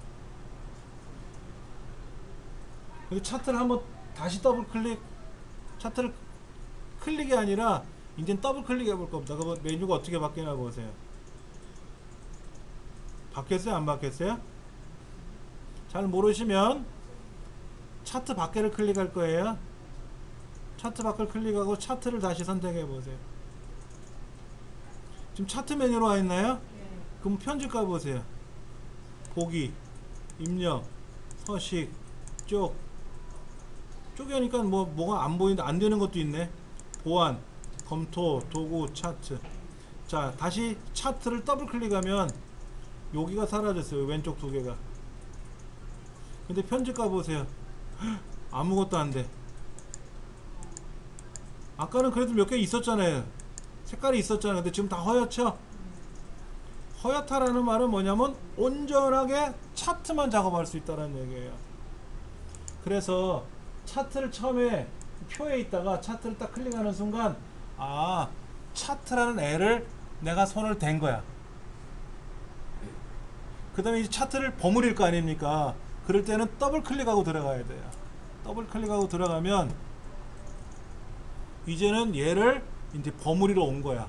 그리고 차트를 한번 다시 더블 클릭. 차트를 클릭이 아니라 이제 더블 클릭해 볼 겁니다. 그럼 메뉴가 어떻게 바뀌나 보세요. 바뀌었어요? 안 바뀌었어요? 잘 모르시면 차트 밖에를 클릭할 거예요. 차트 밖을 클릭하고 차트를 다시 선택해 보세요. 지금 차트 메뉴로 와 있나요? 그럼 편집 가 보세요. 보기, 입력, 서식, 쪽이 하니까 뭐가 안 보이는데 안 되는 것도 있네. 보안, 검토, 도구, 차트. 자, 다시 차트를 더블 클릭하면 여기가 사라졌어요. 왼쪽 두 개가. 근데 편집 가보세요. 아무것도 안 돼. 아까는 그래도 몇 개 있었잖아요. 색깔이 있었잖아요. 근데 지금 다 허옇죠? 허옇다라는 말은 뭐냐면 온전하게 차트만 작업할 수 있다는 얘기예요. 그래서 차트를 처음에 표에 있다가 차트를 딱 클릭하는 순간, 아, 차트라는 애를 내가 손을 댄 거야. 그 다음에 이제 차트를 버무릴 거 아닙니까? 그럴 때는 더블 클릭하고 들어가야 돼요. 더블 클릭하고 들어가면 이제는 얘를 이제 버무리러 온 거야.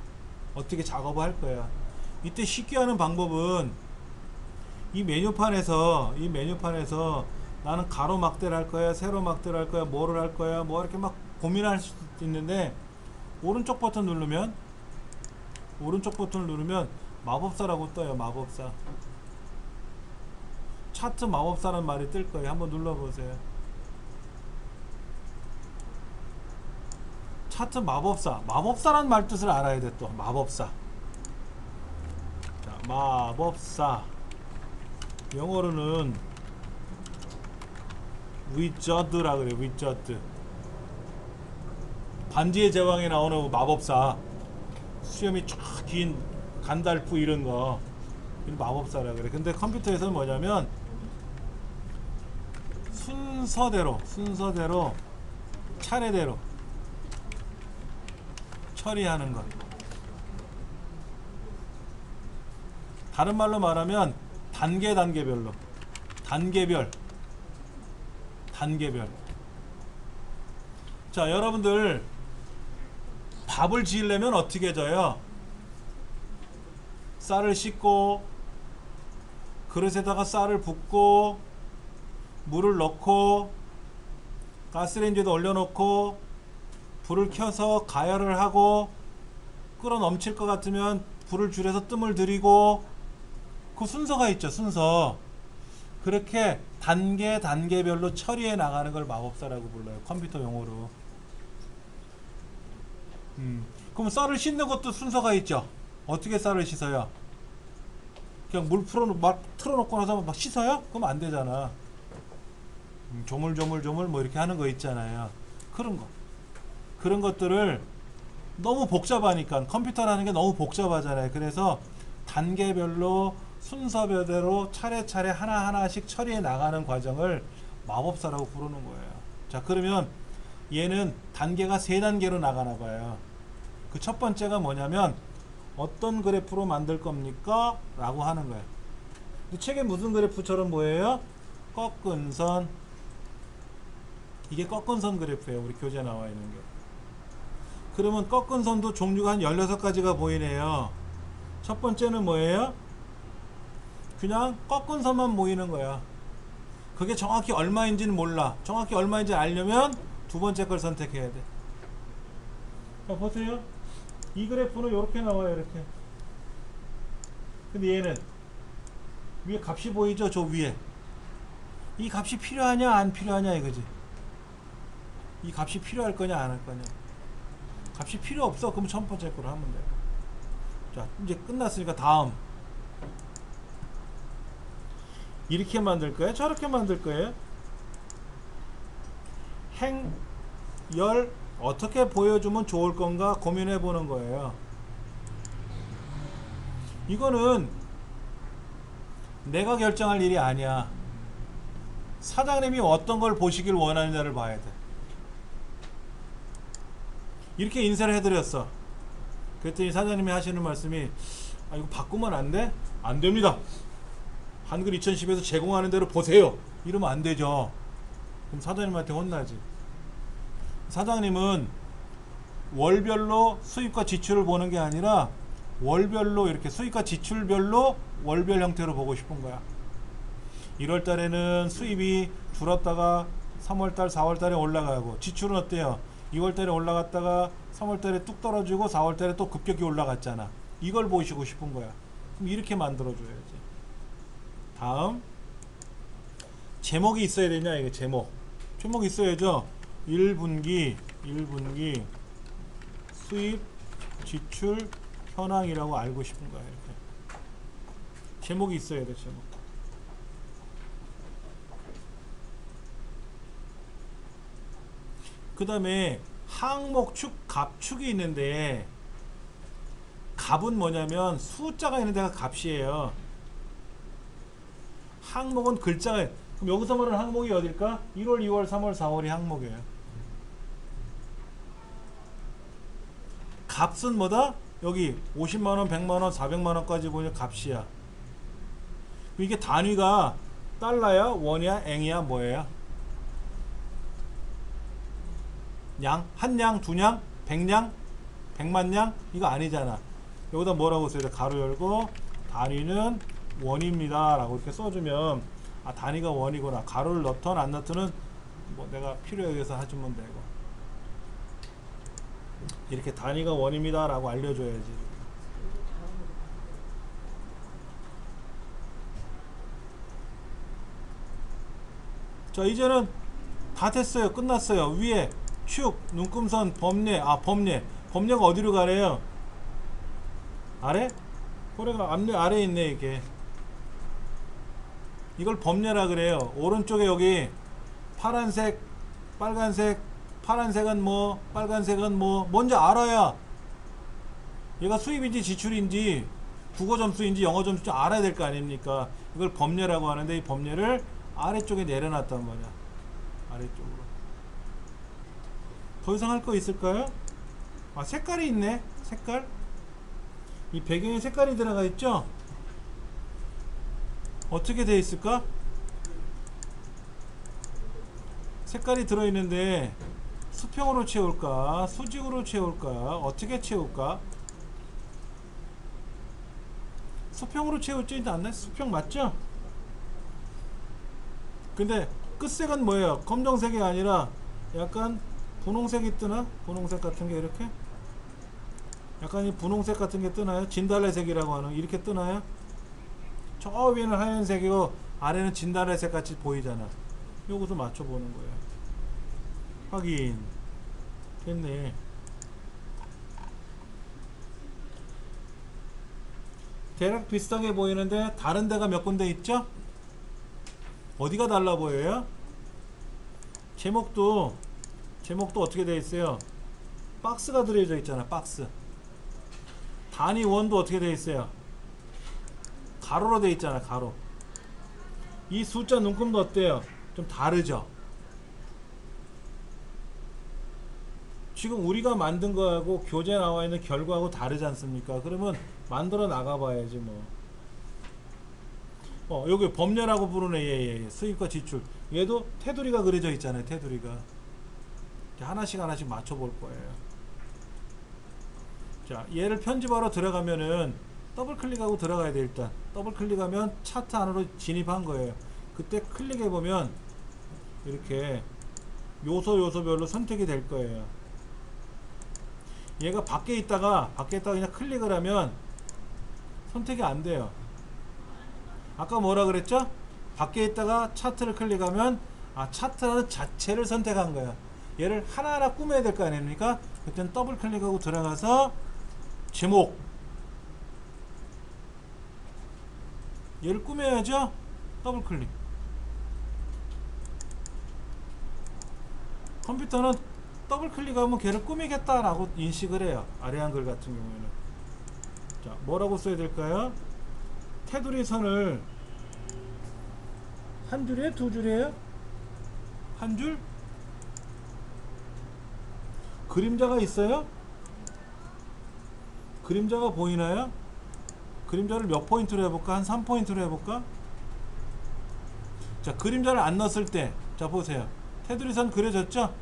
어떻게 작업을 할 거야. 이때 쉽게 하는 방법은 이 메뉴판에서 나는 가로막대를 할 거야, 세로막대를 할 거야, 뭐를 할 거야, 뭐 이렇게 막 고민할 수도 있는데, 오른쪽 버튼 누르면 마법사라고 떠요. 마법사. 차트 마법사라는 말이 뜰 거예요. 한번 눌러보세요. 차트 마법사라는 말 뜻을 알아야 돼. 또 마법사. 자, 마법사. 영어로는 위저드라 그래요. 위저드. 반지의 제왕에 나오는 마법사, 수염이 쫙 긴 간달프 이런 거, 이런 마법사라 그래. 근데 컴퓨터에서는 뭐냐면 순서대로 차례대로 처리하는 것. 다른 말로 말하면 단계별로, 단계별. 자, 여러분들 밥을 지으려면 어떻게 져요? 쌀을 씻고 그릇에다가 쌀을 붓고 물을 넣고 가스레인지에다 올려놓고 불을 켜서 가열을 하고 끓어 넘칠 것 같으면 불을 줄여서 뜸을 들이고, 그 순서가 있죠. 순서. 그렇게 단계별로 처리해 나가는 걸 마법사라고 불러요. 컴퓨터 용어로. 그럼 쌀을 씻는 것도 순서가 있죠. 어떻게 쌀을 씻어요? 그냥 물 막 틀어놓고 나서 막 씻어요? 그럼 안 되잖아. 조물조물 뭐 이렇게 하는 거 있잖아요. 그런 것들을 너무 복잡하니까, 컴퓨터라는 게 너무 복잡하잖아요. 그래서 단계별로 순서별대로 차례차례 하나하나씩 처리해 나가는 과정을 마법사라고 부르는 거예요. 자, 그러면 얘는 단계가 3단계로 나가나 봐요. 그 첫 번째가 뭐냐면 어떤 그래프로 만들 겁니까? 라고 하는 거예요. 근데 책에 무슨 그래프처럼 보여요? 꺾은 선. 이게 꺾은 선 그래프예요. 우리 교재에 나와 있는 게. 그러면 꺾은 선도 종류가 한 16가지가 보이네요. 첫 번째는 뭐예요? 그냥 꺾은 선만 보이는 거야. 그게 정확히 얼마인지는 몰라. 정확히 얼마인지 알려면 두 번째 걸 선택해야 돼. 자, 보세요. 이 그래프는 이렇게 나와요. 이렇게. 근데 얘는 위에 값이 보이죠? 저 위에. 이 값이 필요하냐 안 필요하냐 이거지. 이 값이 필요할 거냐 안 할 거냐. 값이 필요 없어. 그럼 첫 번째 거로 하면 돼요. 자, 이제 끝났으니까 다음. 이렇게 만들 거예요? 저렇게 만들 거예요? 열 어떻게 보여주면 좋을 건가 고민해 보는 거예요. 이거는 내가 결정할 일이 아니야. 사장님이 어떤 걸 보시길 원하느냐를 봐야 돼. 이렇게 인쇄를 해드렸어. 그랬더니 사장님이 하시는 말씀이, 아, 이거 바꾸면 안 돼? 안 됩니다. 한글 2010에서 제공하는 대로 보세요. 이러면 안 되죠. 그럼 사장님한테 혼나지. 사장님은 월별로 수입과 지출을 보는 게 아니라 월별로, 이렇게 수입과 지출별로 월별 형태로 보고 싶은 거야. 1월 달에는 수입이 줄었다가 3월 달, 4월 달에 올라가고, 지출은 어때요? 2월 달에 올라갔다가 3월 달에 뚝 떨어지고 4월 달에 또 급격히 올라갔잖아. 이걸 보시고 싶은 거야. 그럼 이렇게 만들어 줘야지. 다음, 제목이 있어야 되냐? 이게 제목 있어야죠. 1분기 수입 지출 현황이라고 알고 싶은 거야. 이렇게 제목이 있어야 돼. 제목. 그 다음에 항목축, 값축이 있는데, 값은 뭐냐면 숫자가 있는 데가 값이에요. 항목은 글자가. 그럼 여기서 말하는 항목이 어딜까? 1월, 2월, 3월, 4월이 항목이에요. 값은 뭐다? 여기 50만원, 100만원, 400만원까지 보면 값이야. 이게 단위가 달러야, 원이야, 앵이야, 뭐예요? 양? 한 양, 두 양, 100양, 100만 양? 이거 아니잖아. 여기다 뭐라고 써야 돼? 가로 열고 단위는 원입니다 라고 이렇게 써주면, 아, 단위가 원이구나. 가로를 넣든 안 넣든은 뭐 내가 필요에 의해서 해주면 되고, 이렇게 단위가 원입니다 라고 알려줘야지. 자, 이제는 다 됐어요. 끝났어요. 위에 축, 눈금선, 범례. 아, 범례가 어디로 가래요? 아래? 고래가 앞에 아래에 있네. 이게 이걸 범례라 그래요. 오른쪽에 여기 파란색, 빨간색, 파란색은 뭐, 빨간색은 뭐, 뭔지 알아야 얘가 수입인지 지출인지 국어 점수인지 영어 점수인지 알아야 될 거 아닙니까? 이걸 범례라고 하는데 이 범례를 아래쪽에 내려놨단 말이야. 아래쪽으로. 더 이상 할 거 있을까요? 아, 색깔이 있네. 색깔. 이 배경에 색깔이 들어가 있죠? 어떻게 되어 있을까? 색깔이 들어있는데 수평으로 채울까? 수직으로 채울까? 어떻게 채울까? 수평으로 채울지 않나? 수평 맞죠? 근데 끝색은 뭐예요? 검정색이 아니라 약간 분홍색이 뜨나? 분홍색 같은 게 이렇게? 약간 이 분홍색 같은 게 뜨나요? 진달래색이라고 하는 이렇게 뜨나요? 저 위에는 하얀색이고 아래는 진달래색 같이 보이잖아. 요것도 맞춰보는 거예요. 확인 됐네. 대략 비슷하게 보이는데 다른 데가 몇 군데 있죠? 어디가 달라 보여요? 제목도 어떻게 되어 있어요? 박스가 들어져 있잖아. 박스. 단위 원도 어떻게 되어 있어요? 가로로 되어 있잖아. 가로. 이 숫자 눈금도 어때요? 좀 다르죠? 지금 우리가 만든 거하고 교재에 나와 있는 결과하고 다르지 않습니까? 그러면 만들어 나가 봐야지 뭐. 여기 범례라고 부르네. 예. 수입과 지출. 얘도 테두리가 그려져 있잖아요. 테두리가. 하나씩 맞춰 볼 거예요. 자, 얘를 편집하러 들어가면은 더블 클릭하고 들어가야 돼. 일단 더블 클릭하면 차트 안으로 진입한 거예요. 그때 클릭해 보면 이렇게 요소별로 선택이 될 거예요. 얘가 밖에 있다가 그냥 클릭을 하면 선택이 안 돼요. 아까 뭐라 그랬죠? 밖에 있다가 차트를 클릭하면 차트라는 자체를 선택한 거야. 얘를 하나하나 꾸며야 될 거 아닙니까? 그때는 더블 클릭하고 들어가서 제목 얘를 꾸며야죠. 더블 클릭. 컴퓨터는 더블 클릭하면 걔를 꾸미겠다라고 인식을 해요. 아래 한글 같은 경우에는. 자, 뭐라고 써야 될까요? 테두리 선을 한 줄이에요? 두 줄이에요? 한 줄? 그림자가 있어요? 그림자가 보이나요? 그림자를 몇 포인트로 해볼까? 한 3포인트로 해볼까? 자, 그림자를 안 넣었을 때, 자, 보세요. 테두리 선 그려졌죠?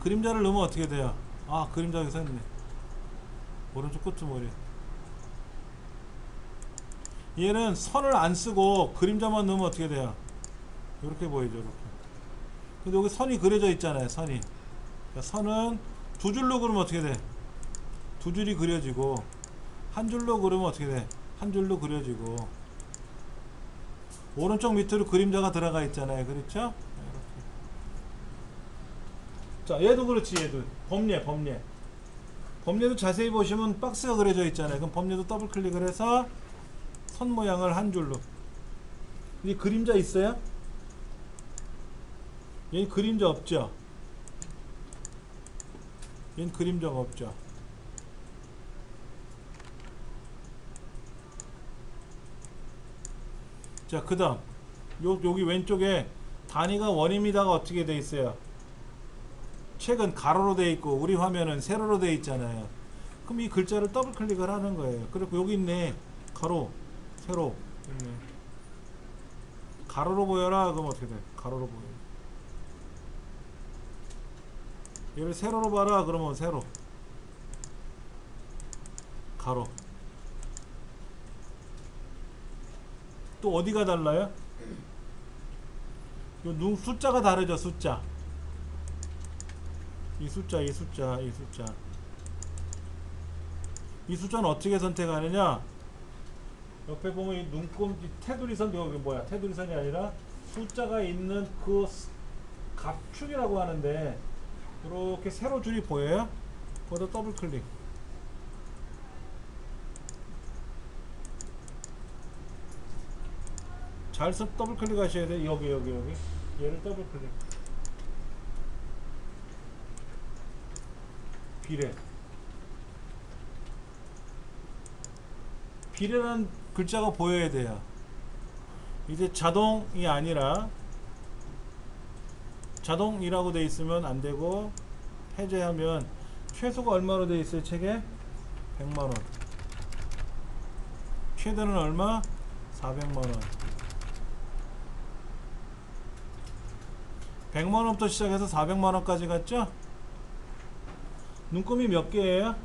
그림자를 넣으면 어떻게 돼요? 그림자 여기 서있네. 오른쪽 끄트머리. 얘는 선을 안 쓰고 그림자만 넣으면 어떻게 돼요? 이렇게 보이죠, 이렇게. 근데 여기 선이 그려져 있잖아요, 선이. 그러니까 선은 두 줄로 그리면 어떻게 돼? 두 줄이 그려지고, 한 줄로 그리면 어떻게 돼? 한 줄로 그려지고. 오른쪽 밑으로 그림자가 들어가 있잖아요, 그렇죠? 자, 얘도 그렇지. 얘도 범례도 자세히 보시면 박스가 그려져 있잖아요. 그럼 범례도 더블 클릭을 해서 선 모양을 한 줄로. 이 그림자 있어요? 얘는 그림자 없죠? 얘는 그림자가 없죠? 자, 그 다음 여기 왼쪽에 단위가 원입니다가 어떻게 돼 있어요? 책은 가로로 돼 있고 우리 화면은 세로로 돼 있잖아요. 그럼 이 글자를 더블 클릭을 하는 거예요. 그리고 여기 있네. 가로, 세로 있네. 가로로 보여라. 그럼 어떻게 돼? 가로로 보여. 얘를 세로로 봐라. 그러면 세로, 가로. 또 어디가 달라요? 요 숫자가 다르죠. 숫자. 이 숫자는 어떻게 선택하느냐? 옆에 보면 이 테두리선, 여기 뭐야? 테두리선이 아니라 숫자가 있는 그 갑축이라고 하는데, 이렇게 세로 줄이 보여요? 거기다 더블 클릭. 잘 더블 클릭하셔야 돼. 여기 얘를 더블 클릭. 비례라는 글자가 보여야 돼요. 이제 자동이 아니라 자동이라고 돼 있으면 안 되고, 해제하면 최소가 얼마로 돼 있어요? 책에 100만 원. 최대는 얼마? 400만 원. 100만 원부터 시작해서 400만 원까지 갔죠? 눈금이 몇 개예요?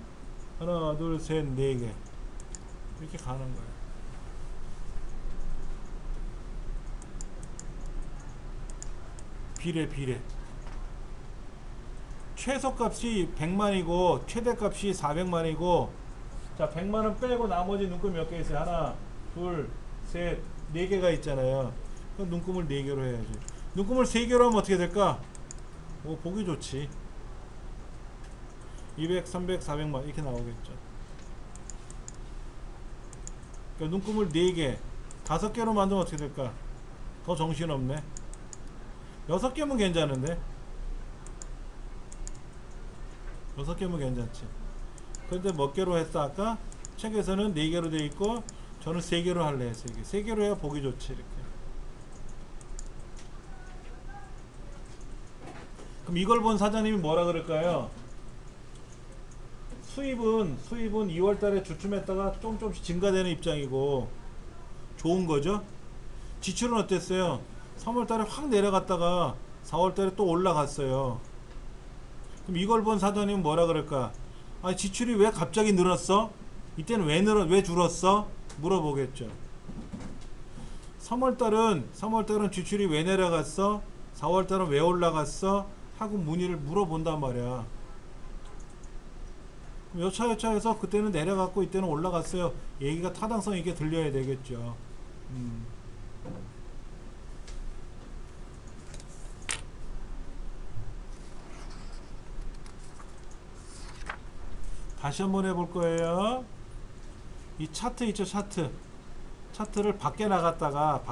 하나, 둘, 셋, 네 개. 이렇게 가는 거예요. 비례. 최소값이 100만이고 최대값이 400만이고, 자 100만원 빼고 나머지 눈금 몇 개 있어요? 하나, 둘, 셋, 네 개가 있잖아요. 그럼 눈금을 4개로 해야지. 눈금을 3개로 하면 어떻게 될까? 오, 보기 좋지. 200, 300, 400만 이렇게 나오겠죠. 그러니까 눈금을 4개, 5개로 만들면 어떻게 될까? 더 정신없네. 6개면 괜찮은데? 6개면 괜찮지. 그런데 몇 개로 했어 아까? 책에서는 4개로 돼 있고 저는 3개로 할래. 3개로 해야 보기 좋지. 이렇게. 그럼 이걸 본 사장님이 뭐라 그럴까요? 수입은 2월달에 주춤했다가 조금씩 증가되는 입장이고 좋은 거죠. 지출은 어땠어요? 3월달에 확 내려갔다가 4월달에 또 올라갔어요. 그럼 이걸 본 사장님은 뭐라 그럴까? 아, 지출이 왜 갑자기 늘었어? 이때는 왜 줄었어? 물어보겠죠. 3월달은 지출이 왜 내려갔어? 4월달은 왜 올라갔어? 하고 문의를 물어본단 말이야. 여차여차해서 그때는 내려갔고 이때는 올라갔어요. 얘기가 타당성 있게 들려야 되겠죠. 다시 한번 해볼 거예요. 이 차트 있죠, 차트를 밖에 나갔다가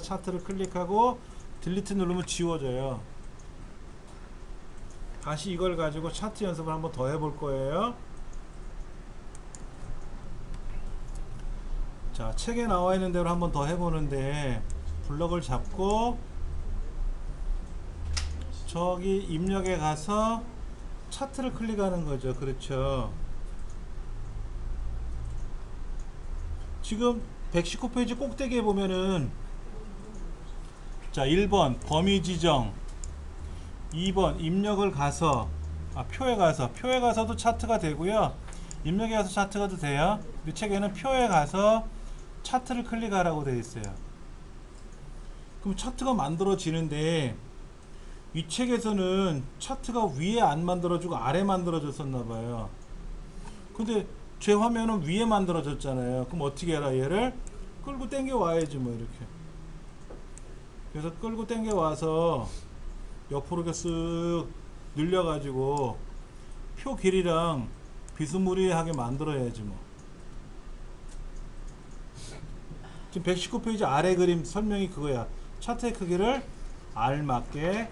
차트를 클릭하고 딜리트 누르면 지워져요. 다시 이걸 가지고 차트 연습을 한번 더 해볼 거예요. 자, 책에 나와 있는 대로 한번 더 해보는데, 블럭을 잡고 저기 입력에 가서 차트를 클릭하는 거죠. 그렇죠. 지금 119페이지 꼭대기에 보면은, 자 1번 범위 지정, 2번 입력을 가서, 표에 가서도 차트가 되고요. 입력에 가서 차트가 돼요. 이 책에는 표에 가서 차트를 클릭하라고 되어 있어요. 그럼 차트가 만들어지는데, 이 책에서는 차트가 위에 안 만들어지고 아래 만들어졌었나봐요. 근데 제 화면은 위에 만들어졌잖아요. 그럼 어떻게 해라? 얘를 끌고 당겨 와야지 뭐. 이렇게. 그래서 끌고 당겨 와서 옆으로 이렇게 쓱 늘려가지고 표 길이랑 비스무리하게 만들어야지 뭐. 지금 119페이지 아래 그림 설명이 그거야. 차트의 크기를 알맞게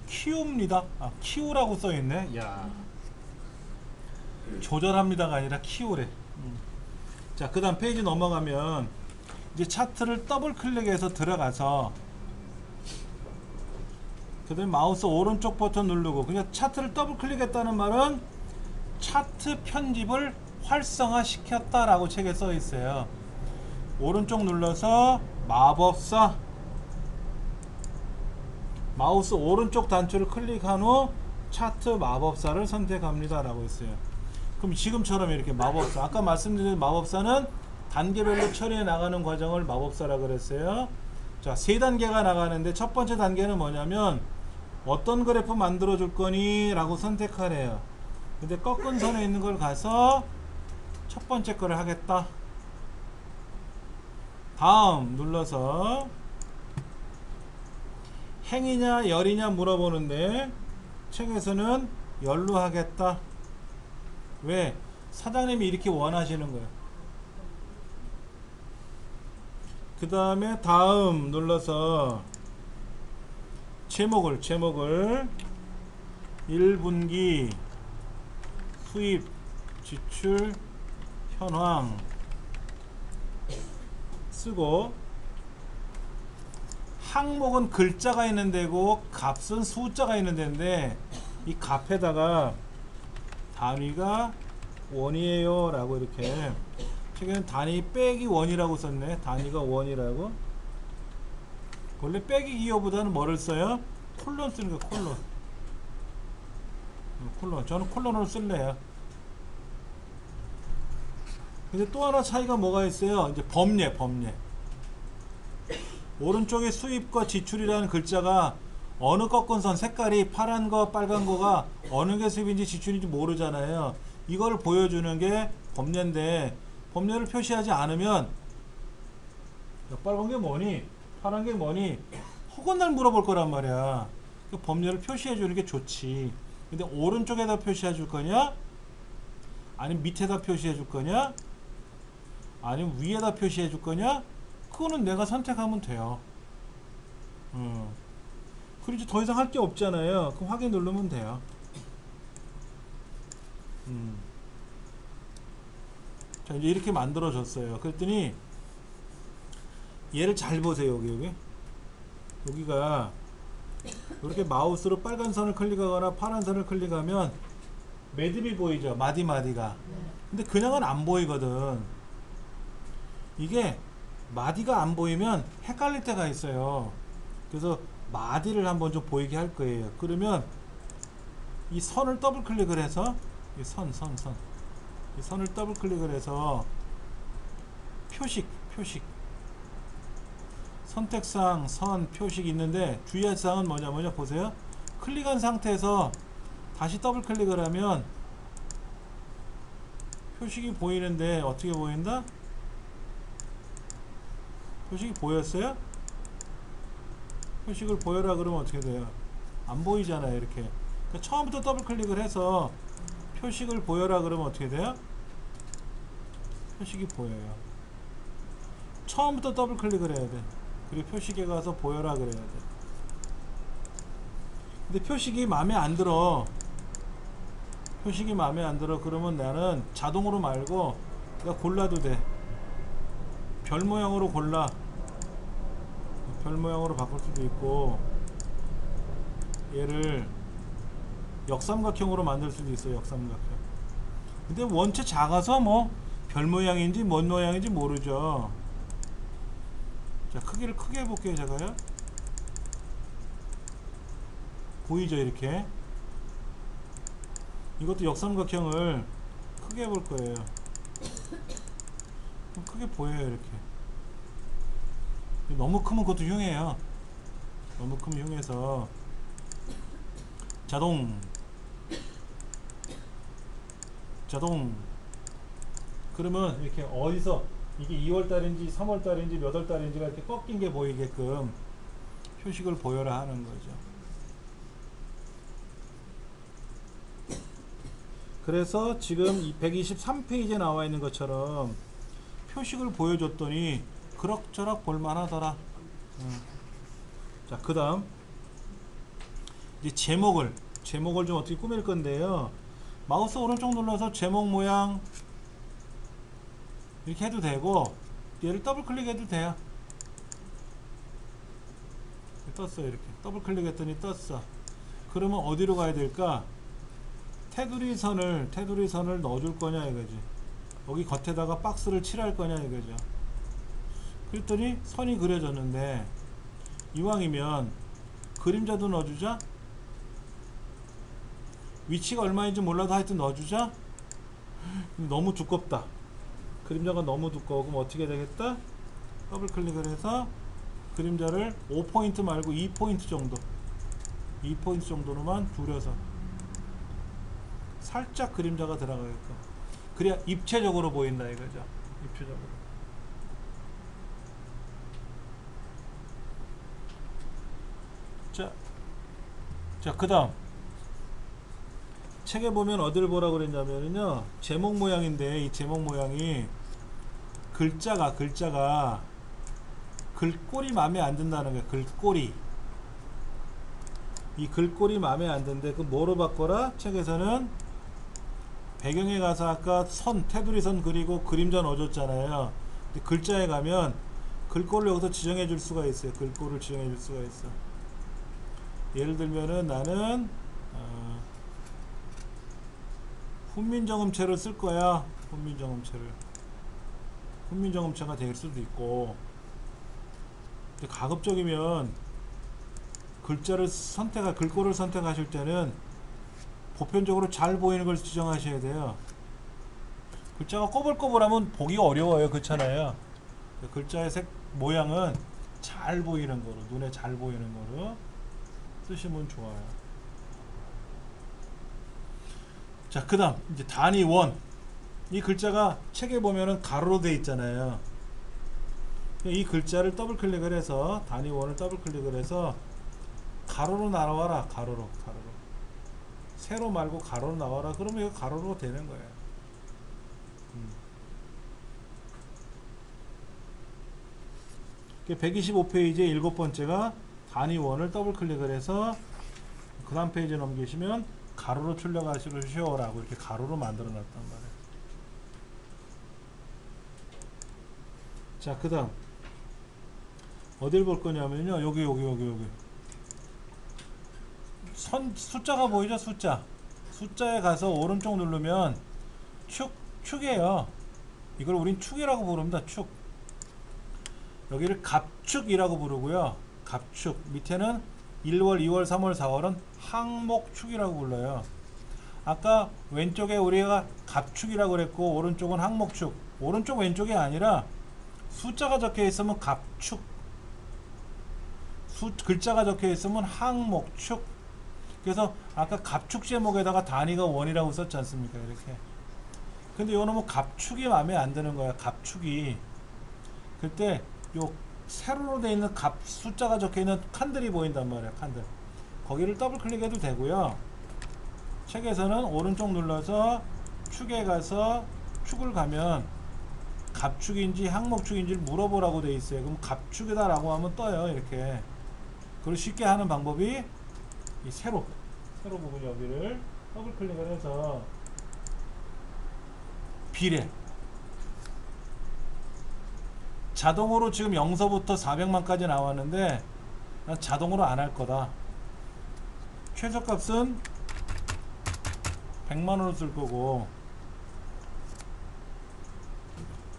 키웁니다. 키우라고 써있네. 야, 조절합니다가 아니라 키우래. 자, 그 다음 페이지 넘어가면 이제 차트를 더블 클릭해서 들어가서, 그 다음에 마우스 오른쪽 버튼 누르고, 그냥 차트를 더블 클릭했다는 말은 차트 편집을 활성화 시켰다라고 책에 써 있어요. 오른쪽 눌러서 마법사, 마우스 오른쪽 단추를 클릭한 후 차트 마법사를 선택합니다 라고 했어요. 그럼 지금처럼 이렇게 마법사, 아까 말씀드린 마법사는 단계별로 처리해 나가는 과정을 마법사라 그랬어요. 자, 3단계가 나가는데 첫 번째 단계는 뭐냐면, 어떤 그래프 만들어 줄 거니? 라고 선택하래요. 근데 꺾은 선에 있는 걸 가서 첫 번째 거를 하겠다. 다음 눌러서 행이냐 열이냐 물어보는데, 책에서는 열로 하겠다. 왜? 사장님이 이렇게 원하시는 거예요. 그 다음에 다음 눌러서 제목을 1분기 수입 지출 현황 쓰고, 항목은 글자가 있는 데고 값은 숫자가 있는 데인데, 이 값에다가 단위가 원이에요 라고 이렇게, 최근엔 단위 빼기 원이라고 썼네. 단위가 원이라고. 원래 빼기 기호보다는 뭐를 써요? 콜론 쓰는 거. 콜론. 저는 콜론으로 쓸래요. 근데 또 하나 차이가 뭐가 있어요? 이제 범례. 오른쪽에 수입과 지출이라는 글자가 어느 꺾은선 색깔이 파란 거 빨간 거가 어느 게 수입인지 지출인지 모르잖아요. 이걸 보여주는 게 범례인데, 범례를 표시하지 않으면 야, 빨간 게 뭐니? 파란 게 뭐니? 허건날 물어볼 거란 말이야. 그 범례를 표시해 주는 게 좋지. 근데 오른쪽에다 표시해 줄 거냐? 아니면 밑에다 표시해 줄 거냐? 아니면 위에다 표시해 줄 거냐? 그거는 내가 선택하면 돼요. 그리고 이제 더 이상 할 게 없잖아요. 그럼 확인 누르면 돼요. 자, 이제 이렇게 만들어졌어요. 그랬더니 얘를 잘 보세요. 여기가 이렇게 마우스로 빨간 선을 클릭하거나 파란 선을 클릭하면 매듭이 보이죠. 마디가. 근데 그냥은 안 보이거든. 이게 마디가 안 보이면 헷갈릴 때가 있어요. 그래서 마디를 한번 좀 보이게 할 거예요. 그러면 이 선을 더블 클릭을 해서, 이 이 선을 더블 클릭을 해서 표식 선택상 선 표식이 있는데, 주의할 사항은 뭐냐 보세요. 클릭한 상태에서 다시 더블 클릭을 하면 표식이 보이는데, 어떻게 보인다? 표식이 보였어요? 표식을 보여라 그러면 어떻게 돼요? 안 보이잖아요. 이렇게. 그러니까 처음부터 더블 클릭을 해서 표식을 보여라 그러면 어떻게 돼요? 표식이 보여요. 처음부터 더블 클릭을 해야 돼. 그리고 표식에 가서 보여라 그래야 돼. 근데 표식이 마음에 안 들어. 그러면 나는 자동으로 말고 내가 골라도 돼. 별 모양으로 골라. 별 모양으로 바꿀 수도 있고, 얘를 역삼각형으로 만들 수도 있어요. 역삼각형. 근데 원체 작아서 뭐 별 모양인지 뭔 모양인지 모르죠. 자, 크기를 크게 해볼게요. 제가요. 보이죠? 이렇게. 이것도 역삼각형을 크게 해볼 거예요. 크게 보여요. 이렇게. 너무 크면 그것도 흉해요. 너무 크면 흉해서 자동 그러면 이렇게 어디서 이게 2월달인지 3월달인지 몇 월달인지가 이렇게 꺾인 게 보이게끔 표식을 보여라 하는 거죠. 그래서 지금 이 123페이지에 나와 있는 것처럼 표식을 보여줬더니 그럭저럭 볼만하더라. 자, 그 다음 이제 제목을 좀 어떻게 꾸밀 건데요. 마우스 오른쪽 눌러서 제목 모양 이렇게 해도 되고, 얘를 더블 클릭해도 돼요. 떴어요. 이렇게 더블 클릭했더니 떴어. 그러면 어디로 가야 될까? 테두리 선을 넣어줄 거냐 이거지. 여기 겉에다가 박스를 칠할 거냐 이거죠. 그랬더니 선이 그려졌는데, 이왕이면 그림자도 넣어주자. 위치가 얼마인지 몰라도 하여튼 넣어주자. 너무 두껍다. 그림자가 너무 두꺼워. 그럼 어떻게 되겠다? 더블 클릭을 해서 그림자를 5포인트 말고 2포인트 정도, 2포인트 정도로만 줄여서 살짝 그림자가 들어가게끔. 그래야 입체적으로 보인다 이거죠. 입체적으로. 자, 그 다음 책에 보면 어디를 보라고 그랬냐면요, 제목 모양인데, 이 제목 모양이 글자가 글꼴이 마음에 안 든다는 거야. 글꼴이. 이 글꼴이 마음에 안 든데 그 뭐로 바꿔라? 책에서는 배경에 가서 아까 선, 테두리 선 그리고 그림자 넣어줬잖아요. 근데 글자에 가면 글꼴을 여기서 지정해 줄 수가 있어요. 글꼴을 지정해 줄 수가 있어. 예를 들면은 나는 훈민정음체를 쓸 거야. 훈민정음체가 될 수도 있고. 근데 가급적이면 글자를 글꼴을 선택하실 때는 보편적으로 잘 보이는 걸 지정하셔야 돼요. 글자가 꼬불꼬불하면 보기가 어려워요. 그렇잖아요. 글자의 색 모양은 잘 보이는 거로, 눈에 잘 보이는 거로 쓰시면 좋아요. 자, 그 다음 이제 단위 원. 이 글자가 책에 보면은 가로로 돼 있잖아요. 이 글자를 더블 클릭을 해서 단위 원을 더블 클릭을 해서 가로로 나와라. 가로로. 세로 말고 가로로 나와라. 그러면 이거 가로로 되는 거예요. 125페이지의 일곱 번째가 단위 원을 더블 클릭을 해서 그 다음 페이지 넘기시면 가로로 출력하시오라고 이렇게 가로로 만들어 놨단 말이에요. 자, 그 다음 어딜 볼 거냐면요. 여기 숫자가 보이죠? 숫자에 가서 오른쪽 누르면 축이에요. 이걸 우린 축이라고 부릅니다. 축. 여기를 갑축이라고 부르고요. 갑축. 밑에는 1월, 2월, 3월, 4월은 항목축이라고 불러요. 아까 왼쪽에 우리가 갑축이라고 그랬고 오른쪽은 항목축. 오른쪽 왼쪽이 아니라 숫자가 적혀 있으면 갑축. 글자가 적혀 있으면 항목축. 그래서 아까 갑축 제목에다가 단위가 원이라고 썼지 않습니까? 이렇게. 근데 요 놈은 갑축이 마음에 안 드는 거야. 갑축이. 그때 요 세로로 되어 있는 숫자가 적혀 있는 칸들이 보인단 말이야. 칸들. 거기를 더블 클릭해도 되고요. 책에서는 오른쪽 눌러서 축에 가서 축을 가면 갑축인지 항목축인지를 물어보라고 되어 있어요. 그럼 갑축이다 라고 하면 떠요. 이렇게. 그걸 쉽게 하는 방법이 이 세로 부분 여기를 더블 클릭을 해서 비례. 자동으로 지금 0서부터 400만까지 나왔는데 난 자동으로 안 할 거다. 최저값은 100만원을 쓸 거고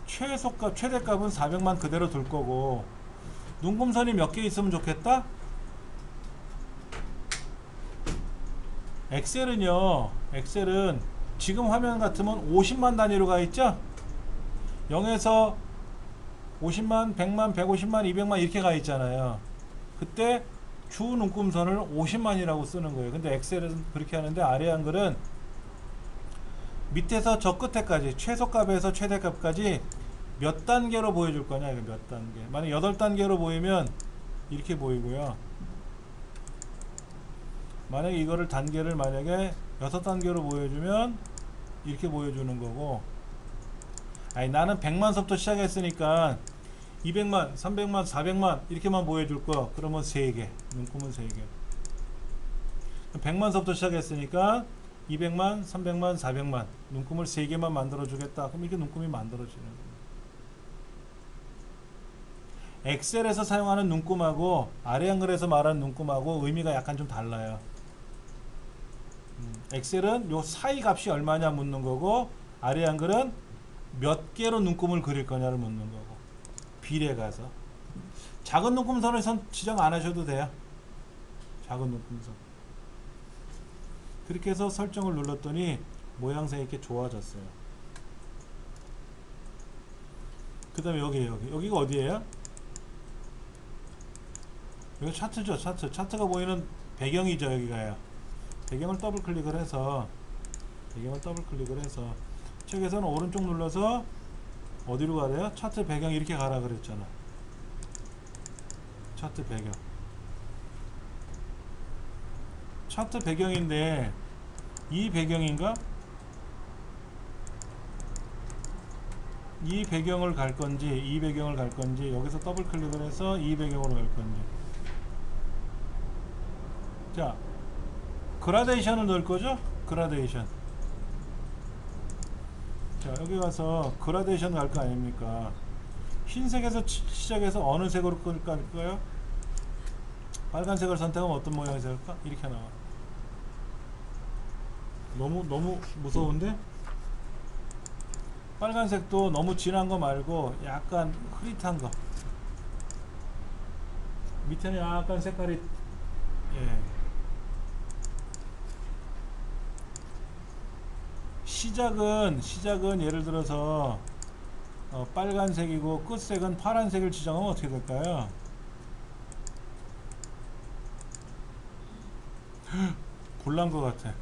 최대값은 400만 그대로 둘 거고 눈금선이 몇 개 있으면 좋겠다? 엑셀은 지금 화면 같으면 50만 단위로 가 있죠? 0에서 50만, 100만, 150만, 200만 이렇게 가 있잖아요. 그때 주 눈금선을 50만이라고 쓰는 거예요. 근데 엑셀은 그렇게 하는데 아래 한글은 밑에서 저 끝에까지 최소값에서 최대값까지 몇 단계로 보여줄 거냐. 이거 몇 단계. 만약 8단계로 보이면 이렇게 보이고요. 만약에 이거를 단계를 만약에 6단계로 보여주면 이렇게 보여주는 거고, 아니 나는 100만서부터 시작했으니까 200만, 300만, 400만 이렇게만 보여줄 거. 그러면 3개. 눈금은 3개. 100만서부터 시작했으니까 200만, 300만, 400만 눈금을 3개만 만들어 주겠다. 그럼 이렇게 눈금이 만들어지는 거예요. 엑셀에서 사용하는 눈금하고 아래 한글에서 말하는 눈금하고 의미가 약간 좀 달라요. 엑셀은 요 사이 값이 얼마냐 묻는 거고 아래 한글은 몇 개로 눈금을 그릴 거냐를 묻는 거고. 비례 가서 작은 눈금선을 지정 안 하셔도 돼요. 작은 눈금선. 그렇게 해서 설정을 눌렀더니 모양새가 이렇게 좋아졌어요. 그 다음에 여기가 어디예요? 여기 차트죠. 차트가 보이는 배경이죠. 여기가요. 배경을 더블 클릭을 해서 책에서는 오른쪽 눌러서 어디로 가래요? 차트 배경 이렇게 가라 그랬잖아. 차트 배경인데 이 배경인가? 이 배경을 갈 건지 이 배경을 갈 건지 여기서 더블 클릭을 해서 이 배경으로 갈 건지. 자, 그라데이션을 넣을 거죠? 그라데이션. 자, 여기 가서 그라데이션 갈 거 아닙니까? 흰색에서 시작해서 어느 색으로 끌까요? 빨간색을 선택하면 어떤 모양이 될까? 이렇게 나와. 너무 무서운데? 빨간색도 너무 진한 거 말고 약간 흐릿한 거. 밑에는 약간 색깔이, 예. 시작은 예를 들어서 빨간색이고 끝색은 파란색을 지정하면 어떻게 될까요? 곤란 것 같아.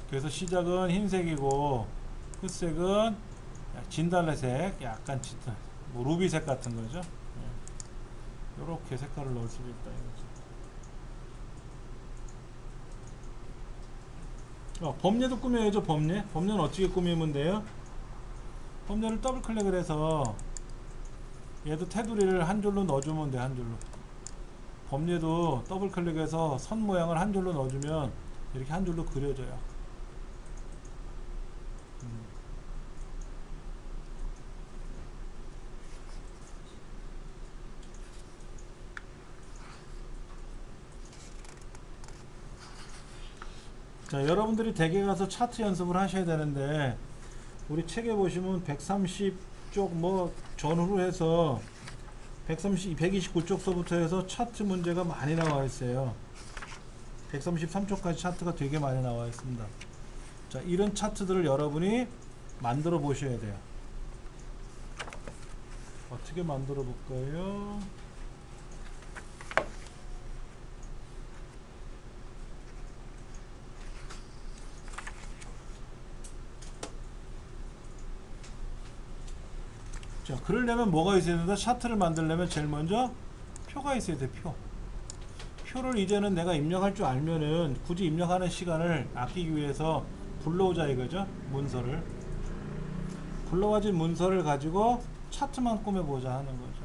그래서 시작은 흰색이고 끝색은 진달래색, 약간 뭐 루비색 같은 거죠. 이렇게 색깔을 넣을 수도 있다 이거죠. 범례도 꾸며야죠. 범례는 어떻게 꾸미면 돼요? 범례를 더블 클릭을 해서 얘도 테두리를 한 줄로 넣어주면 돼. 한 줄로. 범례도 더블 클릭해서 선 모양을 한 줄로 넣어주면 이렇게 한 줄로 그려져요. 자, 여러분들이 댁에 가서 차트 연습을 하셔야 되는데 우리 책에 보시면 130쪽 뭐 전후로 해서 129쪽서부터 해서 차트 문제가 많이 나와 있어요. 133쪽까지 차트가 되게 많이 나와 있습니다. 자, 이런 차트들을 여러분이 만들어 보셔야 돼요. 어떻게 만들어 볼까요? 자, 그러려면 뭐가 있어야 된다? 차트를 만들려면 제일 먼저 표가 있어야 돼. 표를 이제는 내가 입력할 줄 알면은 굳이 입력하는 시간을 아끼기 위해서 불러오자 이거죠. 문서를 불러와진 문서를 가지고 차트만 꾸며보자 하는 거죠.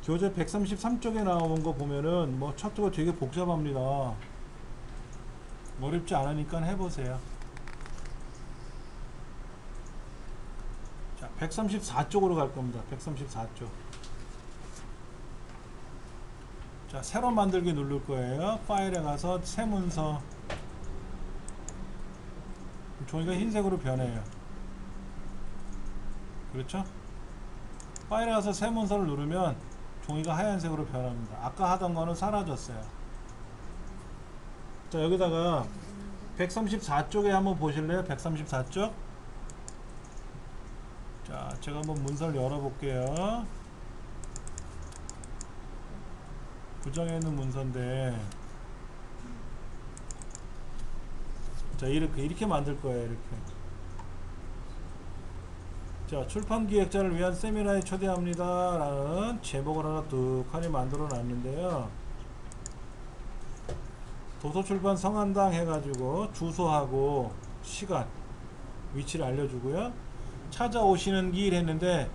교재 133쪽에 나온 거 보면은 뭐 차트가 되게 복잡합니다. 어렵지 않으니까 해보세요. 자, 134쪽으로 갈 겁니다. 134쪽. 자, 새로 만들기 누를 거예요. 파일에 가서 새 문서. 종이가 흰색으로 변해요. 그렇죠? 파일에 가서 새 문서를 누르면 종이가 하얀색으로 변합니다. 아까 하던 거는 사라졌어요. 자, 여기다가 134쪽에 한번 보실래요? 134쪽. 자, 제가 한번 문서를 열어볼게요. 구정해 있는 문서인데, 자, 이렇게 만들 거예요. 이렇게. 자, 출판 기획자를 위한 세미나에 초대합니다 라는 제목을 하나 뚝하니 만들어 놨는데요. 도서출판 성한당 해가지고 주소하고 시간, 위치를 알려주고요. 찾아오시는 길 했는데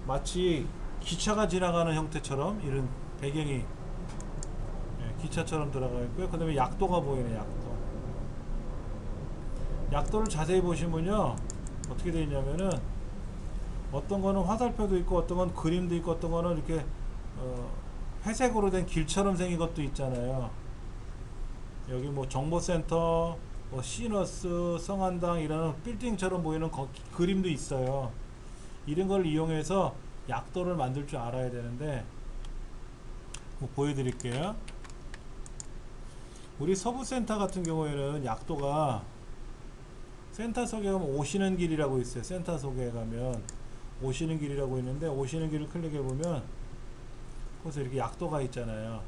마치 기차가 지나가는 형태처럼 이런 배경이 기차처럼 들어가 있고요. 그 다음에 약도가 보이네. 약도를 자세히 보시면요, 어떻게 되어 있냐면은 어떤 거는 화살표도 있고 어떤 건 그림도 있고 어떤 거는 이렇게 회색으로 된 길처럼 생긴 것도 있잖아요. 여기 뭐 정보센터, 뭐 시너스, 성한당 이런 빌딩처럼 보이는 그림도 있어요. 이런 걸 이용해서 약도를 만들 줄 알아야 되는데 뭐 보여드릴게요. 우리 서부센터 같은 경우에는 약도가 센터 속에 가면 오시는 길이라고 있어요. 센터 속에 가면 오시는 길이라고 있는데 오시는 길을 클릭해 보면 거기서 이렇게 약도가 있잖아요.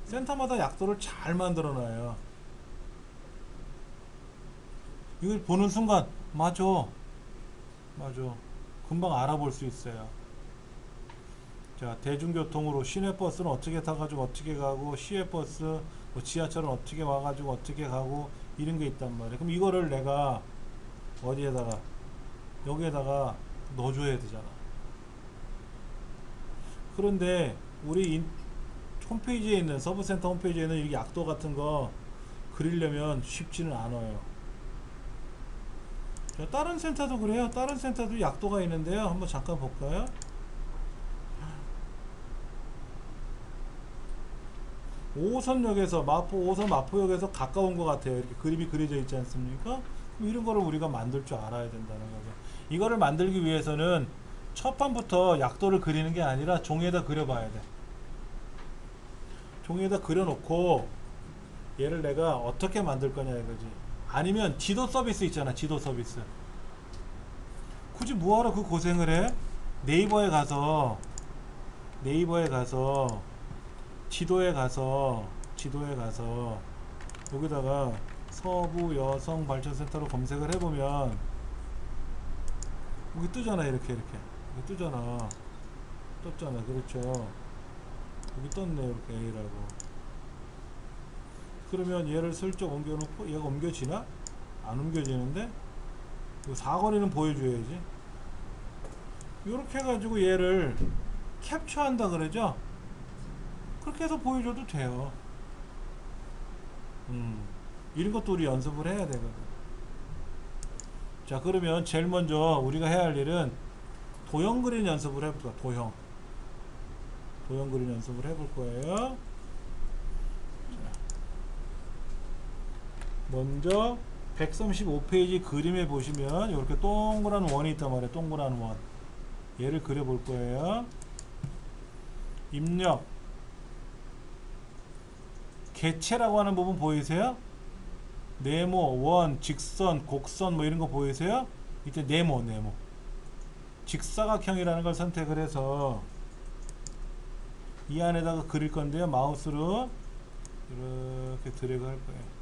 센터마다 약도를 잘 만들어 놔요. 이걸 보는 순간 맞아 금방 알아볼 수 있어요. 자, 대중교통으로 시내버스는 어떻게 타가지고 어떻게 가고, 시외버스 뭐 지하철은 어떻게 와가지고 어떻게 가고, 이런 게 있단 말이에요. 그럼 이거를 내가 어디에다가 여기에다가 넣어줘야 되잖아. 그런데 우리 홈페이지에 있는 서브센터 홈페이지에는 이렇게 약도 같은 거 그리려면 쉽지는 않아요. 자, 다른 센터도 그래요. 다른 센터도 약도가 있는데요. 한번 잠깐 볼까요? 5호선역에서 5호선 마포역에서 가까운 것 같아요. 이렇게 그림이 그려져 있지 않습니까? 그럼 이런 거를 우리가 만들 줄 알아야 된다는 거죠. 이거를 만들기 위해서는 첫 판부터 약도를 그리는 게 아니라 종이에다 그려봐야 돼. 종이에다 그려놓고 얘를 내가 어떻게 만들 거냐 이거지. 아니면 지도 서비스 있잖아. 지도 서비스. 굳이 뭐하러 그 고생을 해? 네이버에 가서 지도에 가서 여기다가 서부 여성 발전센터로 검색을 해보면 여기 뜨잖아. 이렇게 여기 뜨잖아. 떴잖아. 그렇죠. 여기 떴네. 이렇게 A라고. 그러면 얘를 슬쩍 옮겨놓고 얘가 옮겨지나? 안 옮겨지는데? 이 사거리는 보여줘야지. 이렇게 해가지고 얘를 캡처한다 그러죠? 그렇게 해서 보여줘도 돼요. 이런 것도 우리 연습을 해야 되거든. 자, 그러면 제일 먼저 우리가 해야 할 일은 도형 그리는 연습을 해볼까? 도형 그리는 연습을 해볼 거예요. 자, 먼저 135페이지 그림에 보시면 이렇게 동그란 원이 있단 말이에요. 동그란 원. 얘를 그려볼 거예요. 입력 개체라고 하는 부분 보이세요? 네모, 원, 직선, 곡선 뭐 이런 거 보이세요? 이때 네모 직사각형이라는 걸 선택을 해서 이 안에다가 그릴 건데요. 마우스로 이렇게 드래그 할 거예요.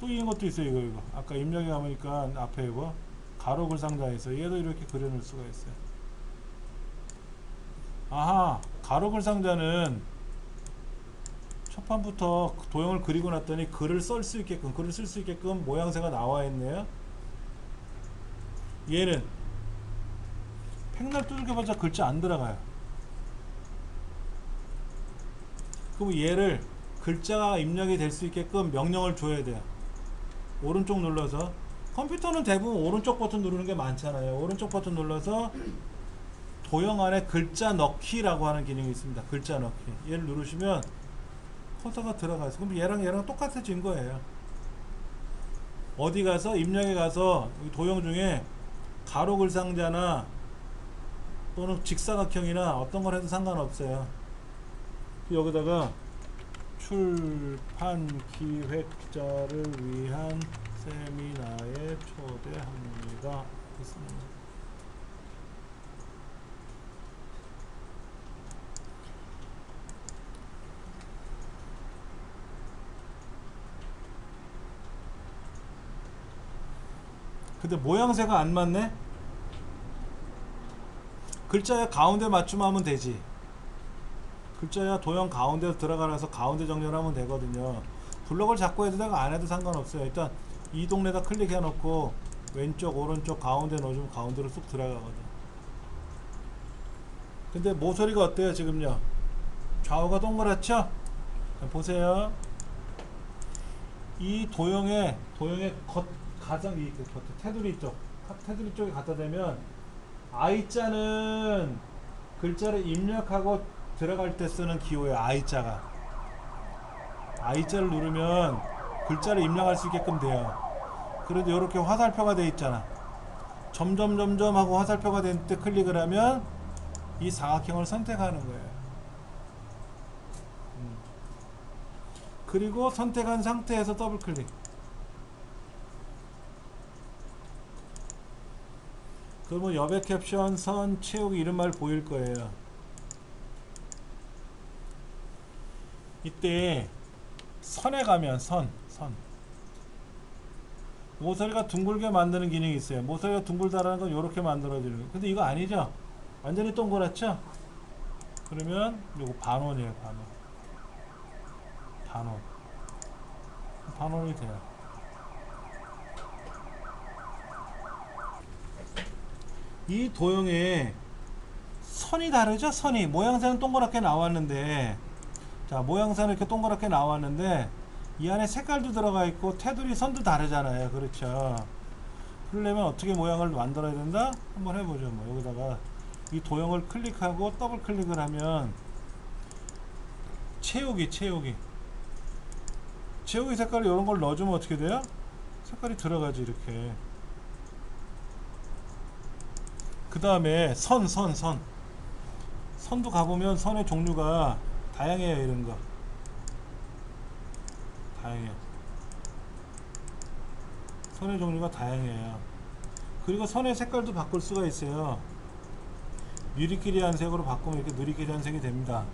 또 이런 것도 있어요. 이거 아까 입력에 가보니까 앞에 이거 가로 글상자 있어요. 얘도 이렇게 그려놓을 수가 있어요. 아하, 가로 글상자는 첫 판부터 도형을 그리고 났더니 글을 쓸 수 있게끔 모양새가 나와 있네요. 얘는 팽날 두들겨봤자 글자 안 들어가요. 그럼 얘를 글자가 입력이 될 수 있게끔 명령을 줘야 돼요. 오른쪽 눌러서, 컴퓨터는 대부분 오른쪽 버튼 누르는 게 많잖아요. 오른쪽 버튼 눌러서 도형 안에 글자 넣기라고 하는 기능이 있습니다. 글자 넣기. 얘를 누르시면 커서가 들어가서, 그럼 얘랑 똑같아진 거예요. 어디 가서 입력에 가서 도형 중에 가로 글상자나 또는 직사각형이나 어떤 걸 해도 상관없어요. 여기다가 출판 기획자를 위한 세미나에 초대합니다. 됐습니다. 근데 모양새가 안 맞네? 글자의 가운데 맞춤하면 되지. 글자야 도형 가운데 들어가서 가운데 정렬하면 되거든요. 블럭을 자꾸 해도 되고 안 해도 상관없어요. 일단 이 동네에다 클릭해 놓고 왼쪽 오른쪽 가운데 넣어주면 가운데로 쑥 들어가거든. 근데 모서리가 어때요 지금요? 좌우가 동그랗죠? 자, 보세요. 이 도형의 가장 이 테두리 쪽에 갖다 대면 I자는 글자를 입력하고 들어갈 때 쓰는 기호예요. I자를 누르면 글자를 입력할 수 있게끔 돼요. 그래도 이렇게 화살표가 되어 있잖아. 점점 하고 화살표가 된 때 클릭을 하면 이 사각형을 선택하는 거예요. 그리고 선택한 상태에서 더블 클릭. 그러면 여백 캡션, 선, 채우기 이런 말 보일 거예요. 이때 선에 가면 선 모서리가 둥글게 만드는 기능이 있어요. 모서리가 둥글다라는 건 이렇게 만들어지는 거예요. 근데 이거 아니죠? 완전히 동그랗죠? 그러면 요거 반원이에요. 반원이 돼요. 이 도형에 선이 다르죠? 선이 모양새는 동그랗게 나왔는데, 자 모양새는 이렇게 동그랗게 나왔는데 이 안에 색깔도 들어가 있고 테두리 선도 다르잖아요. 그렇죠? 그러려면 어떻게 모양을 만들어야 된다? 한번 해보죠. 뭐 여기다가 이 도형을 클릭하고 더블 클릭을 하면 채우기 색깔 이런 걸 넣어주면 어떻게 돼요? 색깔이 들어가지 이렇게. 그 다음에 선도 가보면 선의 종류가 다양해요. 이런 거 다양해요. 선의 종류가 다양해요. 그리고 선의 색깔도 바꿀 수가 있어요. 누리끼리한 색으로 바꾸면 이렇게 누리끼리한 색이 됩니다.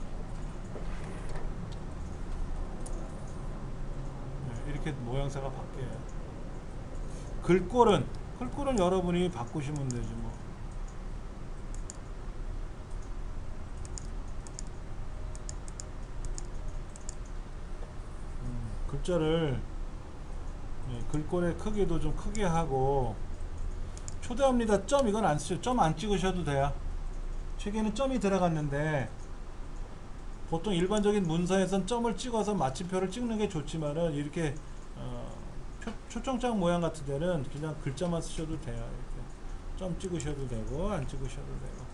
네, 이렇게 모양새가 바뀌어요. 글꼴은 여러분이 바꾸시면 되지 뭐. 글자를 글꼴의 크기도 좀 크게 하고. 초대합니다. 점 이건 안 쓰죠. 점 안 찍으셔도 돼요. 책에는 점이 들어갔는데 보통 일반적인 문서에선 점을 찍어서 마침표를 찍는 게 좋지만은 이렇게 초청장 모양 같은 데는 그냥 글자만 쓰셔도 돼요. 이렇게 점 찍으셔도 되고 안 찍으셔도 되고.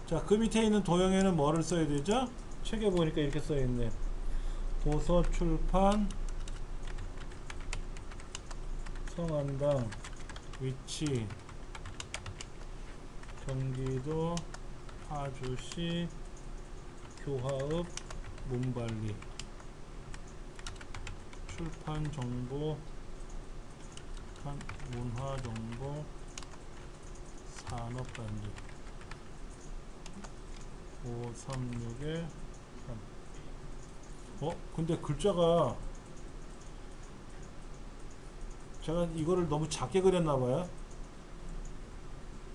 자, 그 밑에 있는 도형에는 뭐를 써야 되죠? 책에 보니까 이렇게 써 있네. 도서 출판 성안당 위치 경기도 파주시 교화읍 문발리 출판정보 문화정보 산업단지 536에 3. 근데 글자가 제가 이거를 너무 작게 그렸나봐요.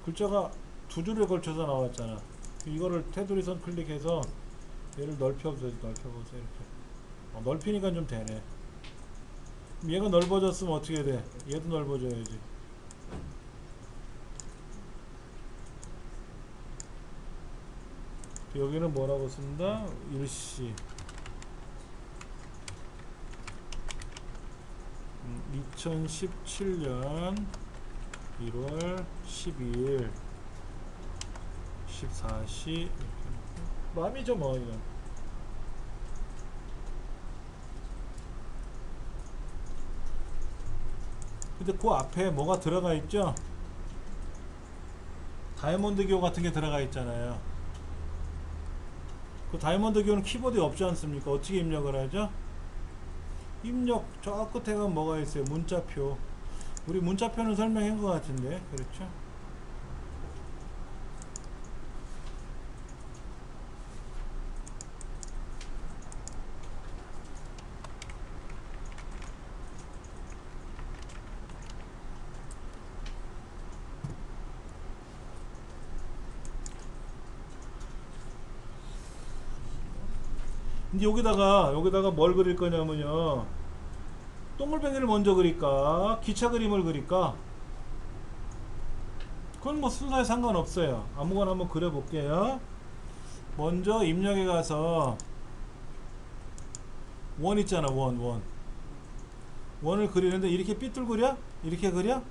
글자가 두 줄에 걸쳐서 나왔잖아. 이거를 테두리선 클릭해서 얘를 넓혀보세요. 이렇게 넓히니까 좀 되네. 얘가 넓어졌으면 어떻게 돼? 얘도 넓어져야지. 여기는 뭐라고 쓴다? 일시 2017년 1월 12일 14시 마음이죠 뭐 이건. 근데 그 앞에 뭐가 들어가 있죠? 다이아몬드 교 같은 게 들어가 있잖아요. 그 다이아몬드 교는 키보드에 없지 않습니까? 어떻게 입력을 하죠? 입력 저 끝에 가면 뭐가 있어요? 문자표. 우리 문자표는 설명한 것 같은데, 그렇죠? 근데 여기다가 뭘 그릴 거냐면요, 동글뱅이를 먼저 그릴까 기차 그림을 그릴까, 그건 뭐 순서에 상관없어요. 아무거나 한번 그려 볼게요. 먼저 입력에 가서 원 있잖아. 원을 그리는데 이렇게 삐뚤 그려? 이렇게 그려?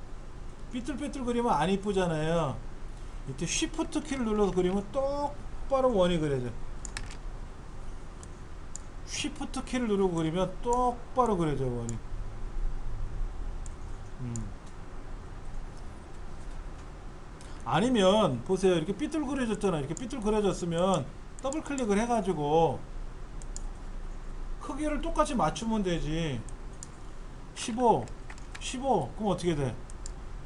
삐뚤 그리면 안 이쁘잖아요. 이때 쉬프트 키를 눌러서 그리면 똑바로 원이 그려져. 쉬프트 키를 누르고 그리면 똑바로 그려져 원이. 아니면 보세요, 이렇게 삐뚤 그려졌잖아. 이렇게 삐뚤 그려졌으면 더블 클릭을 해가지고 크기를 똑같이 맞추면 되지. 15 그럼 어떻게 돼?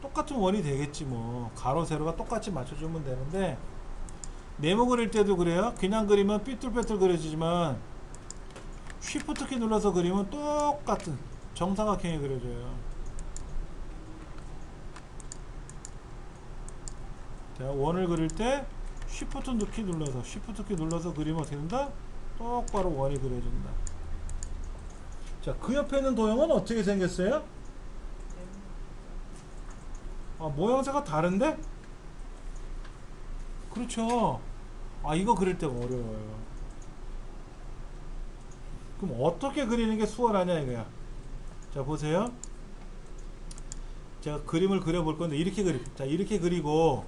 똑같은 원이 되겠지 뭐. 가로 세로가 똑같이 맞춰주면 되는데, 네모 그릴 때도 그래요. 그냥 그리면 삐뚤빼뚤 그려지지만 쉬프트 키 눌러서 그리면 똑같은 정사각형이 그려져요. 자, 원을 그릴 때 Shift 키 눌러서 그리면 어떻게 된다? 똑바로 원이 그려진다. 자, 그 옆에 있는 도형은 어떻게 생겼어요? 모양새가 다른데? 그렇죠. 이거 그릴 때가 어려워요. 그럼 어떻게 그리는 게 수월하냐 이거야. 자, 보세요. 제가 그림을 그려볼 건데 이렇게 자, 이렇게 그리고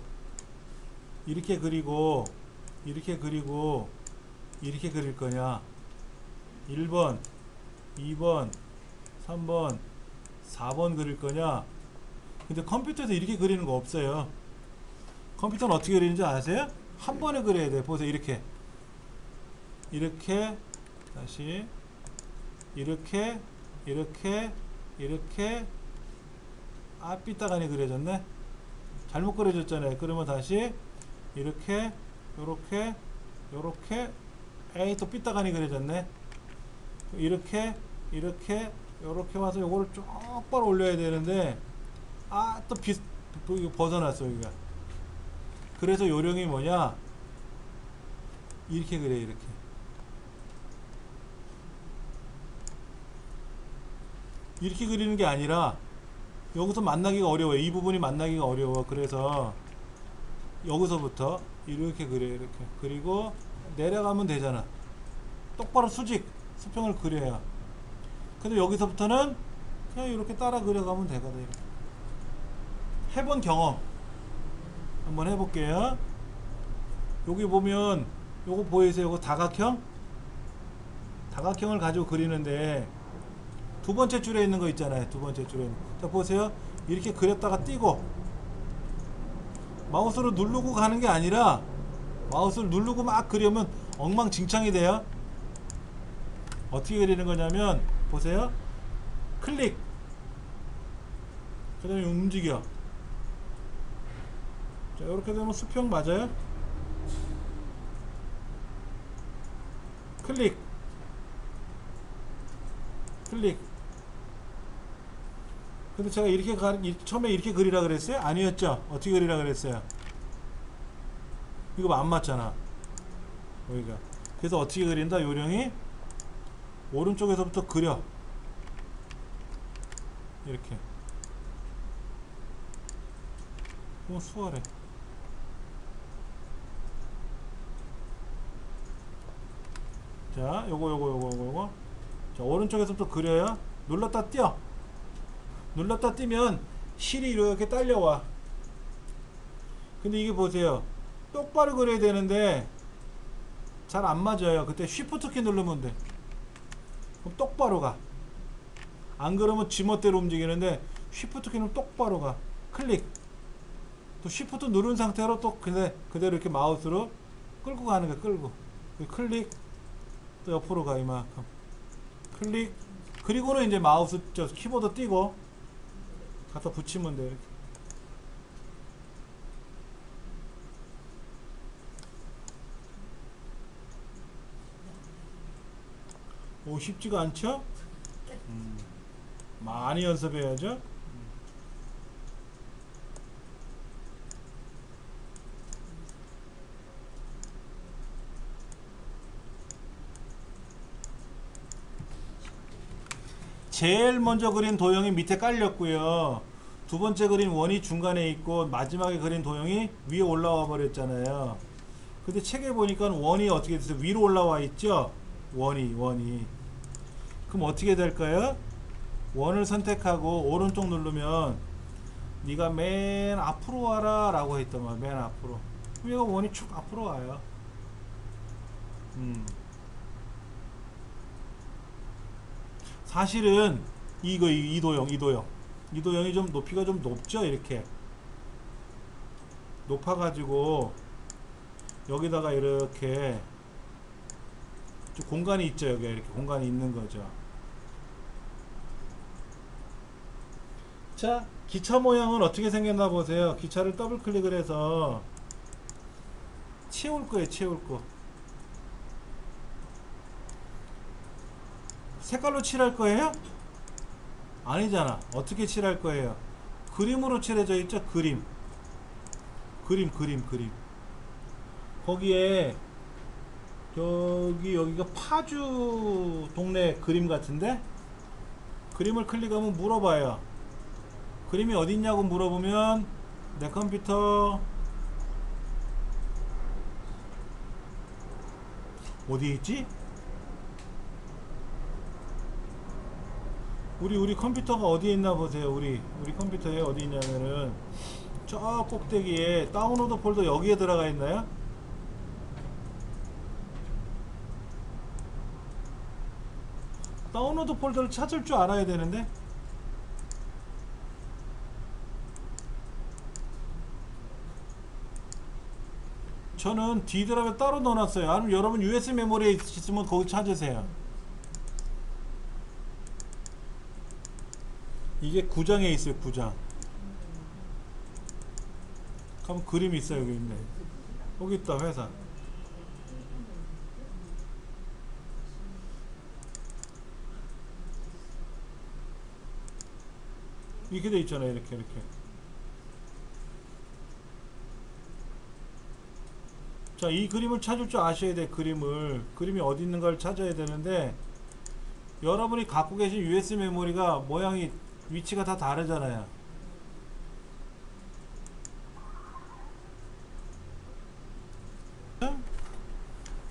이렇게 그릴 거냐, 1번 2번 3번 4번 그릴 거냐. 근데 컴퓨터에서 이렇게 그리는 거 없어요. 컴퓨터는 어떻게 그리는지 아세요? 한 번에 그려야 돼. 보세요. 이렇게 다시 이렇게 삐딱하니 그려졌네. 잘못 그려졌잖아요. 그러면 다시 이렇게 요렇게 에이 또 삐딱하니 그려졌네. 이렇게 와서 요거를 똑바로 올려야 되는데 또 벗어났어 여기가. 그래서 요령이 뭐냐, 이렇게 그래. 이렇게 그리는 게 아니라 여기서 만나기가 어려워요. 이 부분이 만나기가 어려워. 그래서 여기서부터 이렇게 그려. 이렇게 그리고 내려가면 되잖아. 똑바로 수평을 그려야. 근데 여기서부터는 그냥 이렇게 따라 그려가면 되거든. 이렇게. 해본 경험 한번 해볼게요. 여기 보면 요거 보이세요? 요거 다각형을 가지고 그리는데 두 번째 줄에 있는 거 있잖아요. 두 번째 줄에 있는 거. 자, 보세요. 이렇게 그렸다가 띄고 마우스로 누르고 가는 게 아니라 마우스를 누르고 막 그리면 엉망진창이 돼요. 어떻게 그리는 거냐면 보세요. 클릭, 그 다음에 움직여. 자, 이렇게 되면 수평 맞아요. 클릭. 근데 제가 처음에 이렇게 그리라 그랬어요? 아니었죠? 어떻게 그리라 그랬어요? 이거 안 맞잖아. 여기가. 그래서 어떻게 그린다? 요령이 오른쪽에서부터 그려. 이렇게. 수월해. 자, 요거. 자, 오른쪽에서부터 그려요. 눌렀다 띄면 실이 이렇게 딸려와. 근데 이게 보세요. 똑바로 그려야 되는데 잘 안 맞아요. 그때 Shift 키 누르면 돼. 그럼 똑바로 가. 안 그러면 지멋대로 움직이는데 Shift 키는 똑바로 가. 클릭. 또 Shift 누른 상태로 또 그대로 이렇게 마우스로 끌고 가는 거야. 끌고. 클릭. 또 옆으로 가. 이만큼. 클릭. 그리고는 이제 마우스 키보드 띄고 갖다 붙이면 돼. 이렇게. 쉽지가 않죠? 많이 연습해야죠. 제일 먼저 그린 도형이 밑에 깔렸고요. 두 번째 그린 원이 중간에 있고 마지막에 그린 도형이 위에 올라와 버렸잖아요. 근데 책에 보니까 원이 어떻게 됐어요? 위로 올라와 있죠? 원이. 그럼 어떻게 될까요? 원을 선택하고 오른쪽 누르면 네가 맨 앞으로 와라 라고 했단 말이야. 맨 앞으로. 그럼 얘가 원이 쭉 앞으로 와요. 사실은 이 도형이 좀 높이가 좀 높죠. 이렇게 높아가지고 여기다가 이렇게 좀 공간이 있죠. 여기 이렇게 공간이 있는 거죠. 자, 기차 모양은 어떻게 생겼나 보세요. 기차를 더블 클릭을 해서 채울 거. 색깔로 칠할 거예요? 아니잖아. 어떻게 칠할 거예요? 그림으로 칠해져 있죠. 그림. 거기에 여기가 파주 동네 그림 같은데, 그림을 클릭하면 물어봐요. 그림이 어디 있냐고 물어보면 내 컴퓨터 어디 있지? 우리 컴퓨터가 어디에 있나 보세요. 우리 컴퓨터에 어디 있냐면은 저 꼭대기에 다운로드 폴더 여기에 들어가 있나요? 다운로드 폴더를 찾을 줄 알아야 되는데, 저는 D 드라이브에 따로 넣어놨어요. 아니면 여러분 USB 메모리에 있으면 거기 찾으세요. 이게 9장에 있어요. 9장. 그럼 그림이 있어요. 여기 있네. 여기 있다. 회사. 이렇게 돼 있잖아요. 이렇게. 자, 이 그림을 찾을 줄 아셔야 돼. 그림이 어디 있는가를 찾아야 되는데, 여러분이 갖고 계신 USB 메모리가 모양이, 위치가 다 다르잖아요.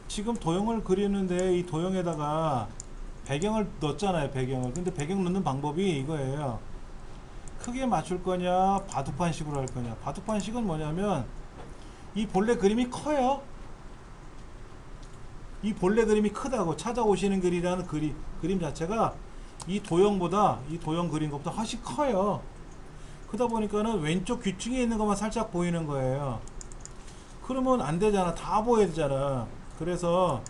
지금 도형을 그리는데 이 도형에다가 배경을 넣었잖아요. 근데 배경 넣는 방법이 이거예요. 크게 맞출 거냐, 바둑판식으로 할 거냐. 바둑판식은 뭐냐면, 이 본래 그림이 커요. 이 본래 그림이 크다고. 찾아오시는 글이라는 그림 자체가 이 도형 그린 것보다 훨씬 커요. 크다 보니까는 왼쪽 귀퉁이에 있는 것만 살짝 보이는 거예요. 그러면 안 되잖아. 다 보여야 되잖아. 그래서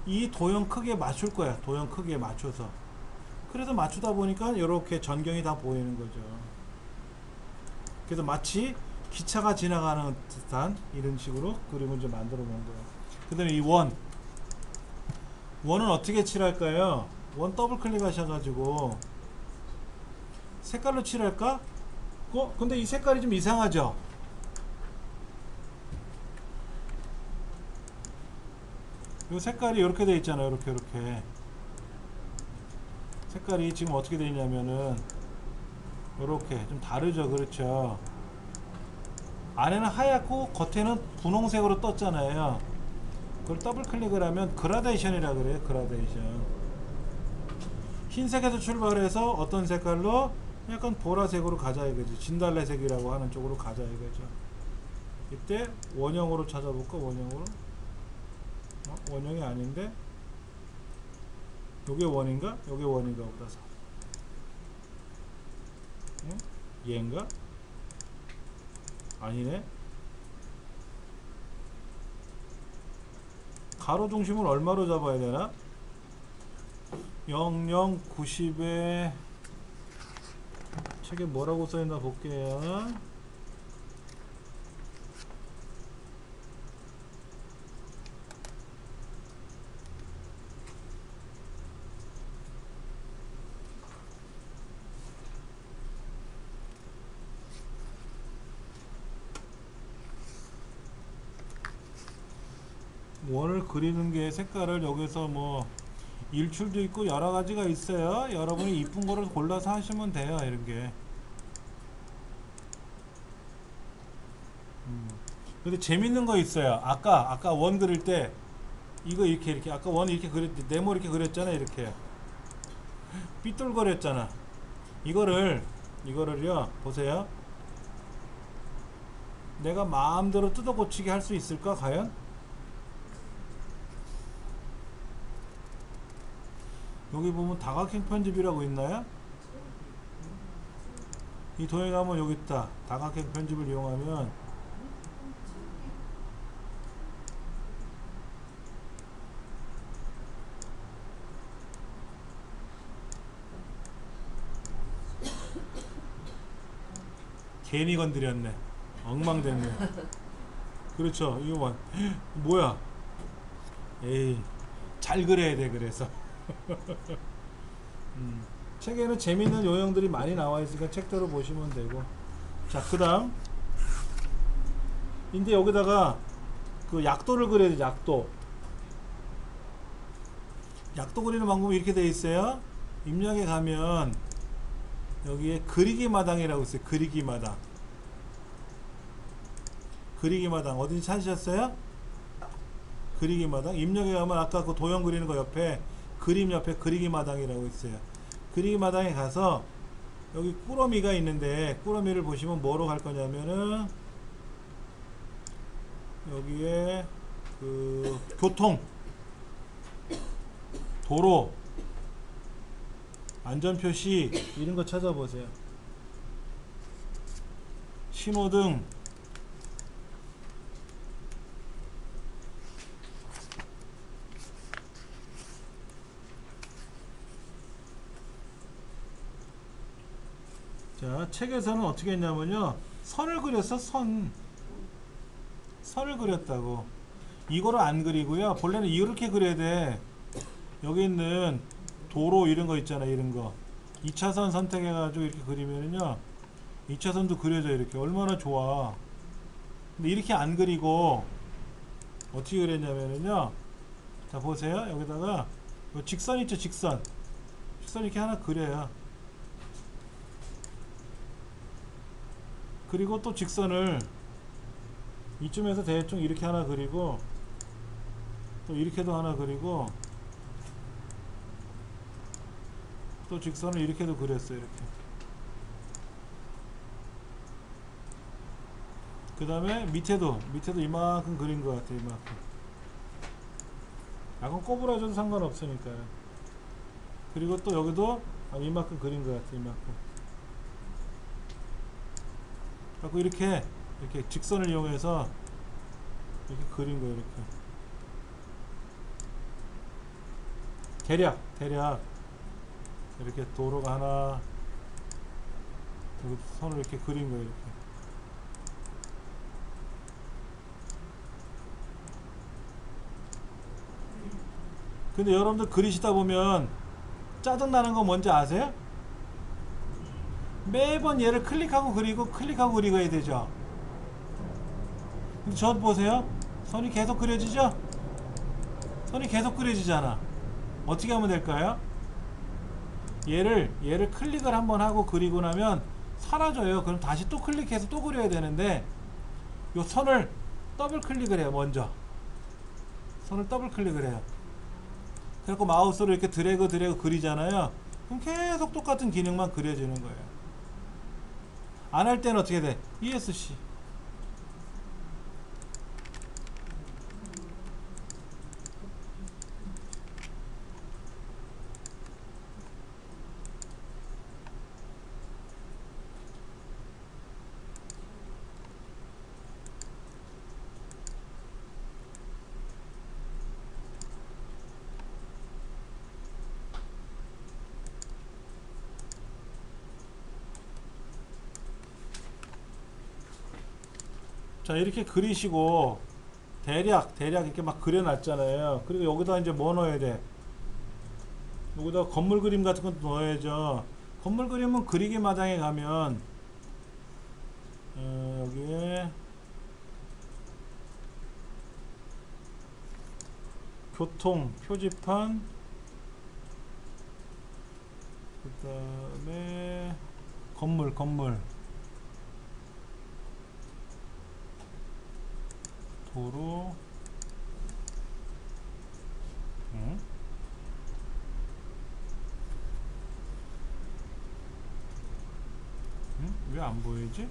이 도형 크기에 맞출 거야. 도형 크기에 맞춰서. 그래서 맞추다 보니까 이렇게 전경이 다 보이는 거죠. 그래서 마치 기차가 지나가는 듯한 이런 식으로 그림을 좀 만들어 놓은 거예요. 그 다음에 이 원은 어떻게 칠할까요? 원 더블 클릭 하셔가지고 색깔로 칠할까? 근데 이 색깔이 좀 이상하죠? 이 색깔이 이렇게 돼 있잖아요. 이렇게 색깔이 지금 어떻게 돼 있냐면은 이렇게 좀 다르죠. 그렇죠? 안에는 하얗고 겉에는 분홍색으로 떴잖아요. 그걸 더블 클릭을 하면 그라데이션이라 그래요. 그라데이션. 흰색에서 출발해서 어떤 색깔로 약간 보라색으로 가자 이거지. 진달래색이라고 하는 쪽으로 가자 이거죠. 이때 원형으로 찾아볼까? 원형으로. 원형이 아닌데, 요게 원인가? 요게 원인가 보다. 응? 얘인가? 아니네. 가로 중심을 얼마로 잡아야 되나? 00, 90에 책에 뭐라고 써있나 볼게요. 원을 그리는 게 색깔을 여기서 뭐 일출도 있고 여러 가지가 있어요. 여러분이 이쁜 거를 골라서 하시면 돼요. 이런 게. 근데 재밌는 거 있어요. 아까 원 그릴 때 이거 이렇게 아까 원 이렇게 네모 이렇게 그렸잖아. 이렇게 삐뚤거렸잖아. 이거를요. 보세요. 내가 마음대로 뜯어 고치게 할 수 있을까 과연? 여기 보면 다각형 편집이라고 있나요? 이 도형에 가면 여기 있다. 다각형 편집을 이용하면 괜히 건드렸네. 엉망됐네. 그렇죠. 이거 봐. 뭐야? 에이, 잘 그려야 돼. 그래서 책에는 재밌는 요령들이 많이 나와 있으니까 책대로 보시면 되고. 자, 그 다음 이제 여기다가 그 약도를 그려야 돼. 약도 그리는 방법이 이렇게 되어 있어요. 입력에 가면 여기에 그리기 마당이라고 있어요. 그리기 마당. 그리기 마당 어딘지 찾으셨어요? 그리기 마당. 입력에 가면 아까 그 도형 그리는 거 옆에 그림 옆에 그리기 마당이라고 있어요. 그리기 마당에 가서 여기 꾸러미가 있는데 꾸러미를 보시면 뭐로 갈 거냐면은 여기에 그 교통, 도로, 안전표시 이런 거 찾아보세요. 신호등, 자, 책에서는 어떻게 했냐면요. 선을 그렸어, 선을 그렸다고. 이거를 안 그리고요. 본래는 이렇게 그려야 돼. 여기 있는 도로 이런 거 있잖아, 이런 거. 2차선 선택해가지고 이렇게 그리면은요. 2차선도 그려져, 이렇게. 얼마나 좋아. 근데 이렇게 안 그리고, 어떻게 그렸냐면은요. 자, 보세요. 여기다가, 요 직선 있죠, 직선. 직선 이렇게 하나 그려요. 그리고 또 직선을 이쯤에서 대충 이렇게 하나 그리고 또 이렇게도 하나 그리고 또 직선을 이렇게도 그렸어요. 이렇게. 그 다음에 밑에도 이만큼 그린 것 같아요. 이만큼. 약간 꼬부라져도 상관없으니까요. 그리고 또 여기도 이만큼 그린 것 같아요. 이만큼. 갖고 이렇게 직선을 이용해서 이렇게 그린 거예요. 이렇게 대략 이렇게 도로가 하나, 여기 선을 이렇게 그린 거예요. 이렇게. 근데 여러분들 그리시다 보면 짜증나는 거 뭔지 아세요? 매번 얘를 클릭하고 그리고 해야 되죠. 근데 저 보세요. 선이 계속 그려지죠? 선이 계속 그려지잖아. 어떻게 하면 될까요? 얘를 클릭을 한번 하고 그리고 나면 사라져요. 그럼 다시 또 클릭해서 또 그려야 되는데 요 선을 더블 클릭을 해요. 먼저 선을 더블 클릭을 해요. 그래갖고 마우스로 이렇게 드래그 그리잖아요. 그럼 계속 똑같은 기능만 그려지는 거예요. 안 할 때는 어떻게 돼? ESC. 자, 이렇게 그리시고 대략 이렇게 막 그려놨잖아요. 그리고 여기다 이제 뭐 넣어야 돼? 여기다 건물 그림 같은 것도 넣어야죠. 건물 그림은 그리기 마당에 가면 여기에 교통 표지판, 그 다음에 건물 도로, 왜 안 보이지?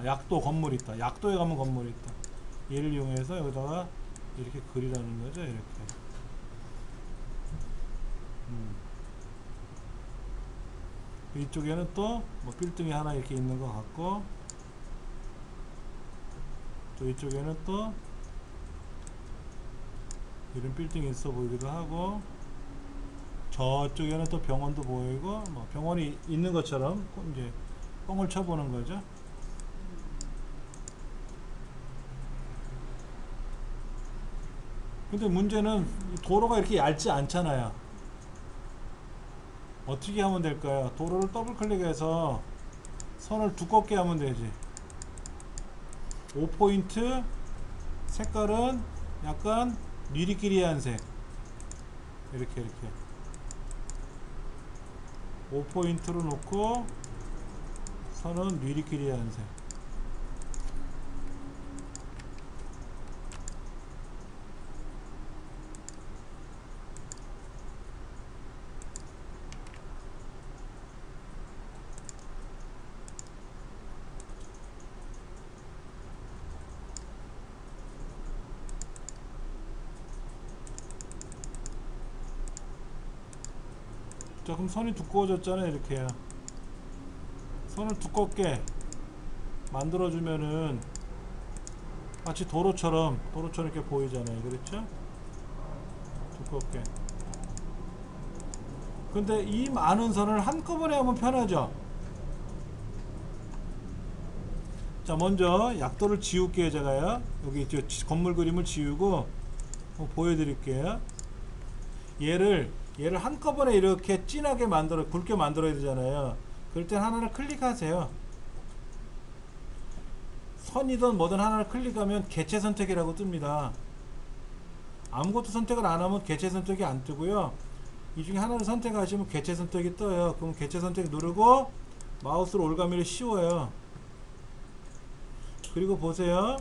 약도 건물 있다. 약도에 가면 건물 있다. 얘를 이용해서 여기다가 이렇게 그리라는 거죠. 이렇게. 이쪽에는 또 뭐 빌딩이 하나 이렇게 있는 것 같고, 또 이쪽에는 또 이런 빌딩이 있어 보이기도 하고, 저쪽에는 또 병원도 보이고, 뭐 병원이 있는 것처럼 이제 뻥을 쳐보는 거죠. 근데 문제는 도로가 이렇게 얇지 않잖아요. 어떻게 하면 될까요? 도로를 더블 클릭해서 선을 두껍게 하면 되지. 5포인트, 색깔은 약간 미리끼리한 색. 이렇게 5포인트로 놓고 선은 미리끼리한 색. 자, 그럼 선이 두꺼워졌잖아요. 이렇게 선을 두껍게 만들어주면은 마치 도로처럼 이렇게 보이잖아요. 그렇죠? 두껍게. 근데 이 많은 선을 한꺼번에 하면 편하죠. 자, 먼저 약도를 지울게요. 제가요, 여기 건물 그림을 지우고 보여드릴게요. 얘를 한꺼번에 이렇게 진하게 굵게 만들어야 되잖아요. 그럴 땐 하나를 클릭하세요. 선이든 뭐든 하나를 클릭하면 개체 선택이라고 뜹니다. 아무것도 선택을 안 하면 개체 선택이 안 뜨고요. 이 중에 하나를 선택하시면 개체 선택이 떠요. 그럼 개체 선택 누르고 마우스로 올가미를 씌워요. 그리고 보세요.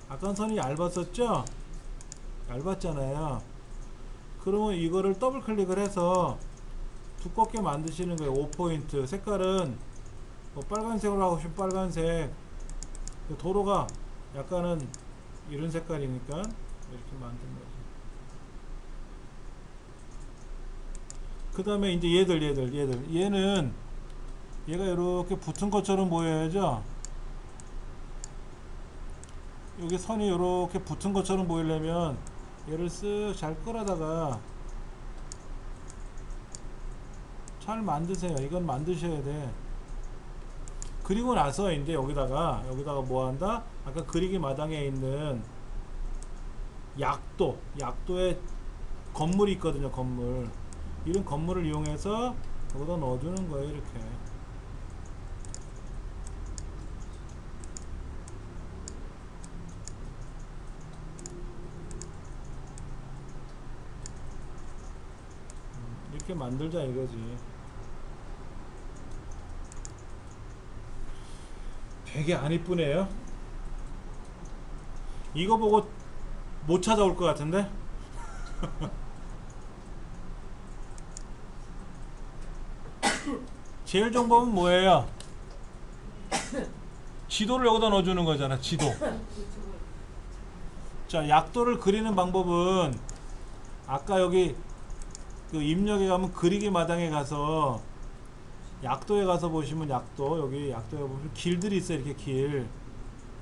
아까 선이 얇았었죠? 얇았잖아요. 그러면 이거를 더블 클릭을 해서 두껍게 만드시는 거예요. 5포인트. 색깔은 뭐 빨간색으로 하고 싶으면 빨간색. 도로가 약간은 이런 색깔이니까 이렇게 만든 거죠. 그 다음에 이제 얘는 얘가 이렇게 붙은 것처럼 보여야죠. 여기 선이 이렇게 붙은 것처럼 보이려면 얘를 쓱 잘 끌어다가 잘 만드세요. 이건 만드셔야 돼. 그리고 나서 이제 여기다가 뭐 한다? 아까 그리기 마당에 있는 약도에 건물이 있거든요. 건물. 이런 건물을 이용해서 여기다 넣어주는 거예요. 이렇게. 이렇게 만들자 이거지. 되게 안 이쁘네요. 이거 보고 못 찾아올 것 같은데. 제일 좋은 법은 뭐예요? 지도를 여기다 넣어주는 거잖아. 지도. 자, 약도를 그리는 방법은 아까 여기 그 입력에 가면 그리기 마당에 가서 약도에 가서 보시면 여기 약도에 보면 길들이 있어요. 이렇게 길.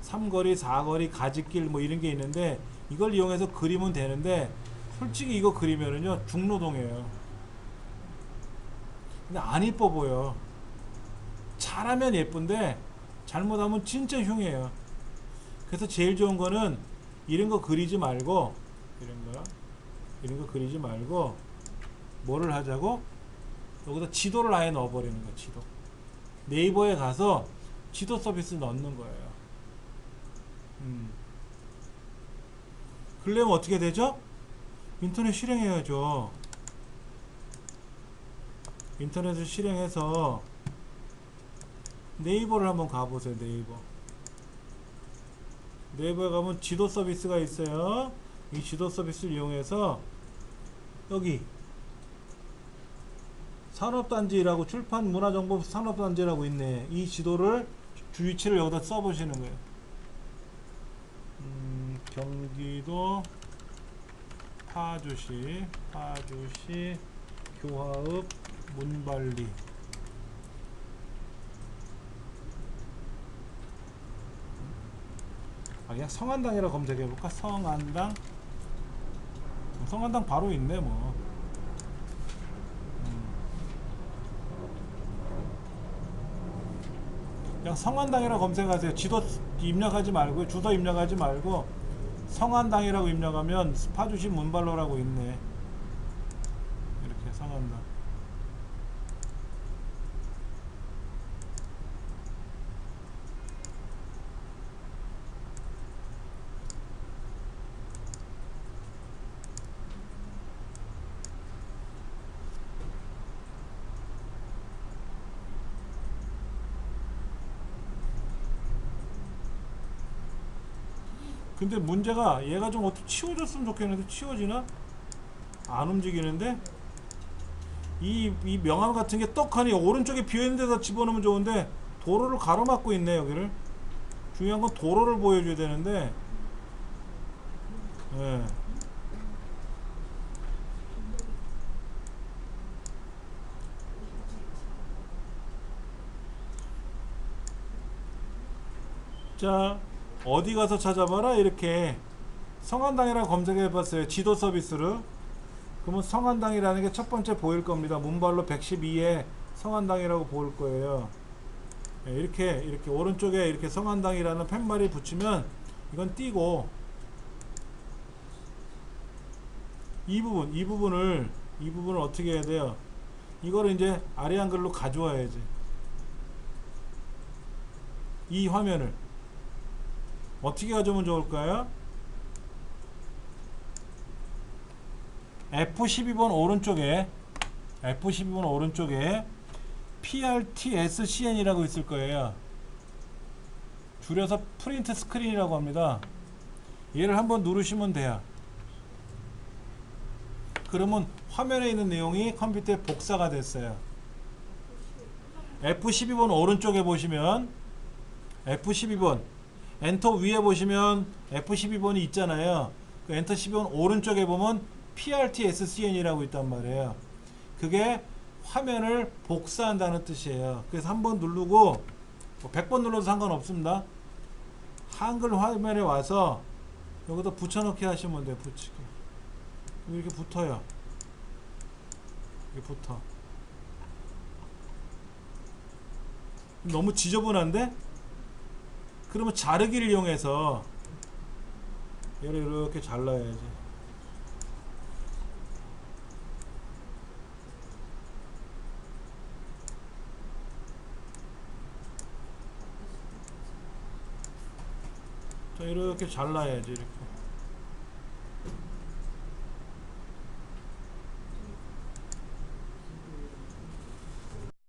삼거리, 사거리, 가지길 뭐 이런 게 있는데 이걸 이용해서 그리면 되는데 솔직히 이거 그리면은요 중노동이에요. 근데 안 이뻐 보여. 잘하면 예쁜데 잘못하면 진짜 흉해요. 그래서 제일 좋은 거는 이런 거 그리지 말고 이런 거 그리지 말고 뭐를 하자고? 여기다 지도를 아예 넣어버리는 거야. 지도. 네이버에 가서 지도 서비스 넣는 거예요. 그러려면 어떻게 되죠? 인터넷 실행해야죠. 인터넷을 실행해서 네이버를 한번 가보세요. 네이버에 가면 지도 서비스가 있어요. 이 지도 서비스를 이용해서 여기 산업단지라고 출판문화정보 산업단지라고 있네. 이 지도를 위치를 여기다 써보시는 거예요. 경기도 파주시 교화읍 문발리. 그냥 성안당이라고 검색해볼까? 성안당 바로 있네 뭐. 그냥 성안당이라고 검색하세요. 지도 입력하지 말고 주소 입력하지 말고 성안당이라고 입력하면 파주시 문발로라고 있네. 이렇게 성안당. 근데 문제가 얘가 좀 어떻게 치워졌으면 좋겠는데 치워지나? 안 움직이는데? 이 명암 같은 게 떡하니 오른쪽에 비어있는 데다 집어넣으면 좋은데 도로를 가로막고 있네 여기를. 중요한 건 도로를 보여줘야 되는데 예. 자 어디 가서 찾아봐라 이렇게 성한당이라고 검색해봤어요. 지도 서비스로. 그러면 성한당이라는 게 첫 번째 보일 겁니다. 문발로 112에 성한당이라고 보일 거예요. 예, 이렇게 오른쪽에 이렇게 성한당이라는 팻말이 붙이면 이건 띄고 이 부분을 어떻게 해야 돼요? 이거를 이제 아래 한글로 가져와야지. 이 화면을 어떻게 가져오면 좋을까요? F12번 오른쪽에 PRTSCN이라고 있을 거예요. 줄여서 프린트 스크린이라고 합니다. 얘를 한번 누르시면 돼요. 그러면 화면에 있는 내용이 컴퓨터에 복사가 됐어요. F12번 오른쪽에 보시면 F12번 엔터 위에 보시면 F12번이 있잖아요. 그 엔터 12번 오른쪽에 보면 PRTSCN이라고 있단 말이에요. 그게 화면을 복사한다는 뜻이에요. 그래서 한번 누르고 100번 눌러도 상관없습니다. 한글 화면에 와서 여기다 붙여넣기 하시면 돼요. 붙이기. 이렇게 붙어요. 이렇게 붙어. 너무 지저분한데? 그러면 자르기를 이용해서 얘를 이렇게 잘라야지. 자, 이렇게 잘라야지. 이렇게.